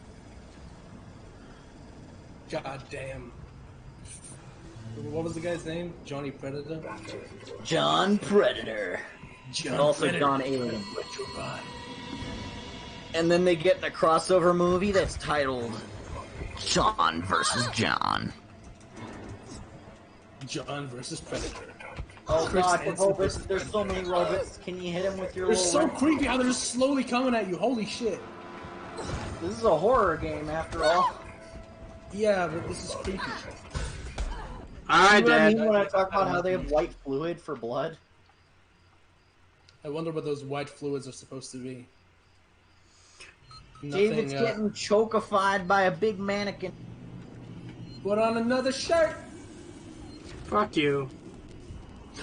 God damn. What was the guy's name? Johnny Predator? John Predator. John Also Predator. John Alien. And then they get in a crossover movie that's titled John vs. John. John versus Predator. Oh Chris god, Hansen there's so many robots. Can you hit him with your They're little so weapon? creepy how they're just slowly coming at you. Holy shit. This is a horror game after all. Yeah, but this is creepy. Alright, See what I Dad. mean when I talk about how they have white fluid for blood? I wonder what those white fluids are supposed to be. David's getting chokified by a big mannequin. Put on another shirt! Fuck you.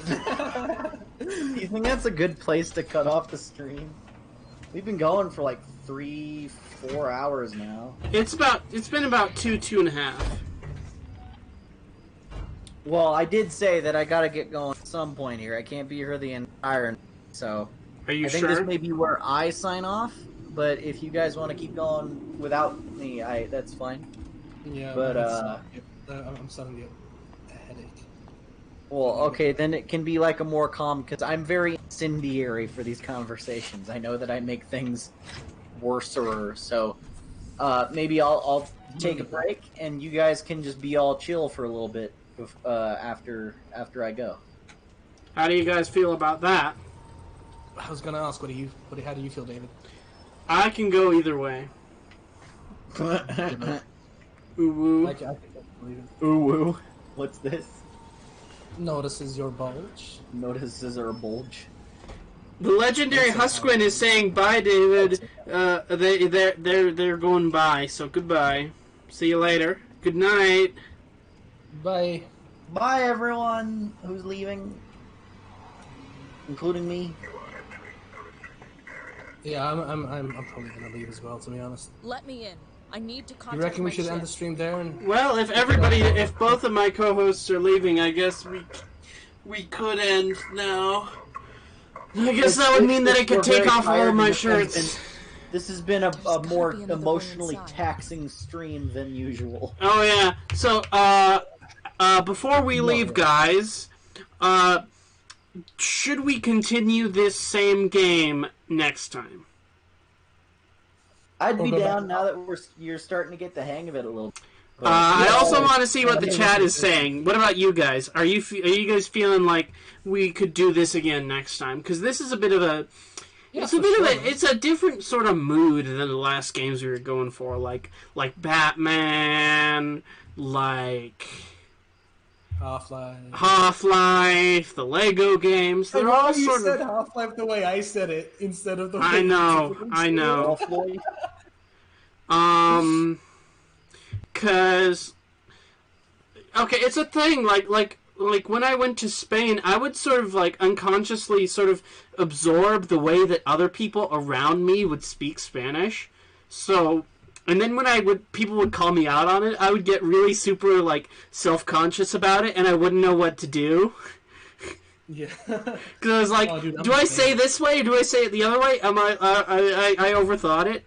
You think that's a good place to cut off the stream? We've been going for like 3-4 hours now. It's been about 2.5. Well, I did say that I gotta get going at some point here. I can't be here the entire night, so Are you I think sure? this may be where I sign off. But if you guys want to keep going without me, that's fine. Yeah, But I'm starting to get a headache. well, okay, then it can be like a more calm, because I'm very incendiary for these conversations. I know that I make things worser, so maybe I'll take a break, and you guys can just be all chill for a little bit after I go. How do you guys feel about that? I was gonna ask, how do you feel, David? I can go either way. Ooh woo. I can believe it. Ooh woo. What's this? Notices your bulge. Notices our bulge. The legendary Husquin is saying bye, David. They're going bye. So goodbye. See you later. Good night. Bye. Bye, everyone who's leaving, including me. Yeah, I'm probably gonna leave as well, to be honest. Let me in. I need to contact You reckon we my should end ship. the stream there? And Well, if both of my co-hosts are leaving, I guess we could end now. I guess that would mean that I could take off all of my shirts. This has been a more copy another way emotionally inside. taxing stream than usual. Oh yeah. So before we leave, guys, should we continue this same game next time? I'd be We'll go down back. now that you're starting to get the hang of it a little. But, I yeah, also want to see what the chat is saying. What about you guys? Are you guys feeling like we could do this again next time? Because this is a bit of a Yeah, it's a bit of a, it's a different sort of mood than the last games we were going for, like Batman, like Half-Life, the Lego games. They're all you sort said of. Half-Life the way I said it instead of the way I know. Cause okay, it's a thing. Like when I went to Spain, I would sort of like unconsciously sort of absorb the way that other people around me would speak Spanish. So, and then when people would call me out on it, I would get really super like self-conscious about it, and I wouldn't know what to do. Yeah. Because I was like, dude, do I say this way or do I say it the other way? I overthought it.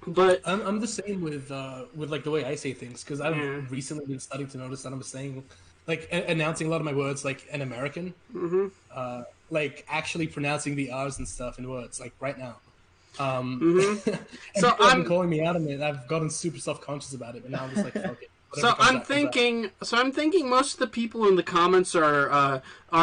But I'm the same with like the way I say things, because I've recently been starting to notice that I'm saying, like, announcing a lot of my words like an American, like actually pronouncing the R's and stuff in words, like right now. And so people have been calling me out on it. I've gotten super self-conscious about it, but now I'm just like, fuck it. So I'm thinking most of the people in the comments are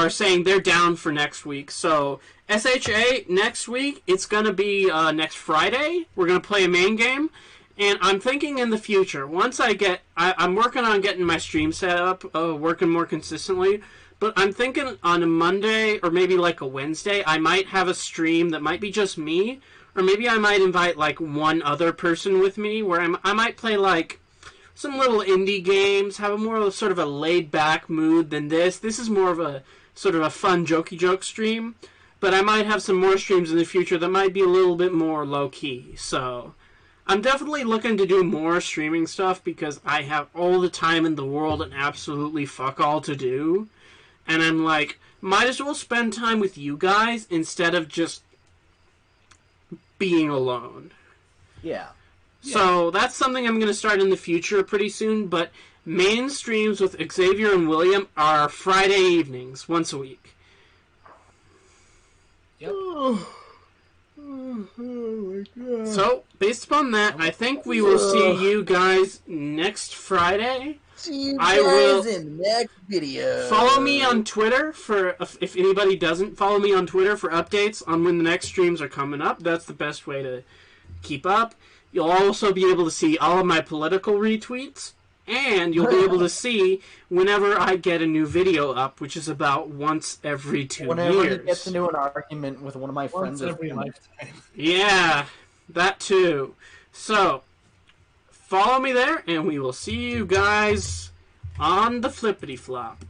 saying they're down for next week. So SHA next week, it's gonna be next Friday. We're gonna play a main game, and I'm thinking in the future, once I'm working on getting my stream set up, working more consistently. But I'm thinking on a Monday or maybe like a Wednesday, I might have a stream that might be just me, or maybe I might invite like one other person with me, where I might play like some little indie games, have a more sort of a laid-back mood than this. This is more of a sort of a fun, jokey joke stream. But I might have some more streams in the future that might be a little bit more low-key. So I'm definitely looking to do more streaming stuff because I have all the time in the world and absolutely fuck all to do. And I'm like, might as well spend time with you guys instead of just being alone. Yeah. So that's something I'm going to start in the future pretty soon, but main streams with Xavier and William are Friday evenings, once a week. Yep. Oh my God. So, based upon that, I think we will see you guys next Friday. See you guys in the next video. Follow me on Twitter if anybody doesn't follow me on Twitter for updates on when the next streams are coming up. That's the best way to keep up. You'll also be able to see all of my political retweets, and you'll be able to see whenever I get a new video up, which is about once every 2 years. Whenever he gets into an argument with one of my friends. Once every lifetime. Yeah, that too. So, follow me there, and we will see you guys on the flippity flop.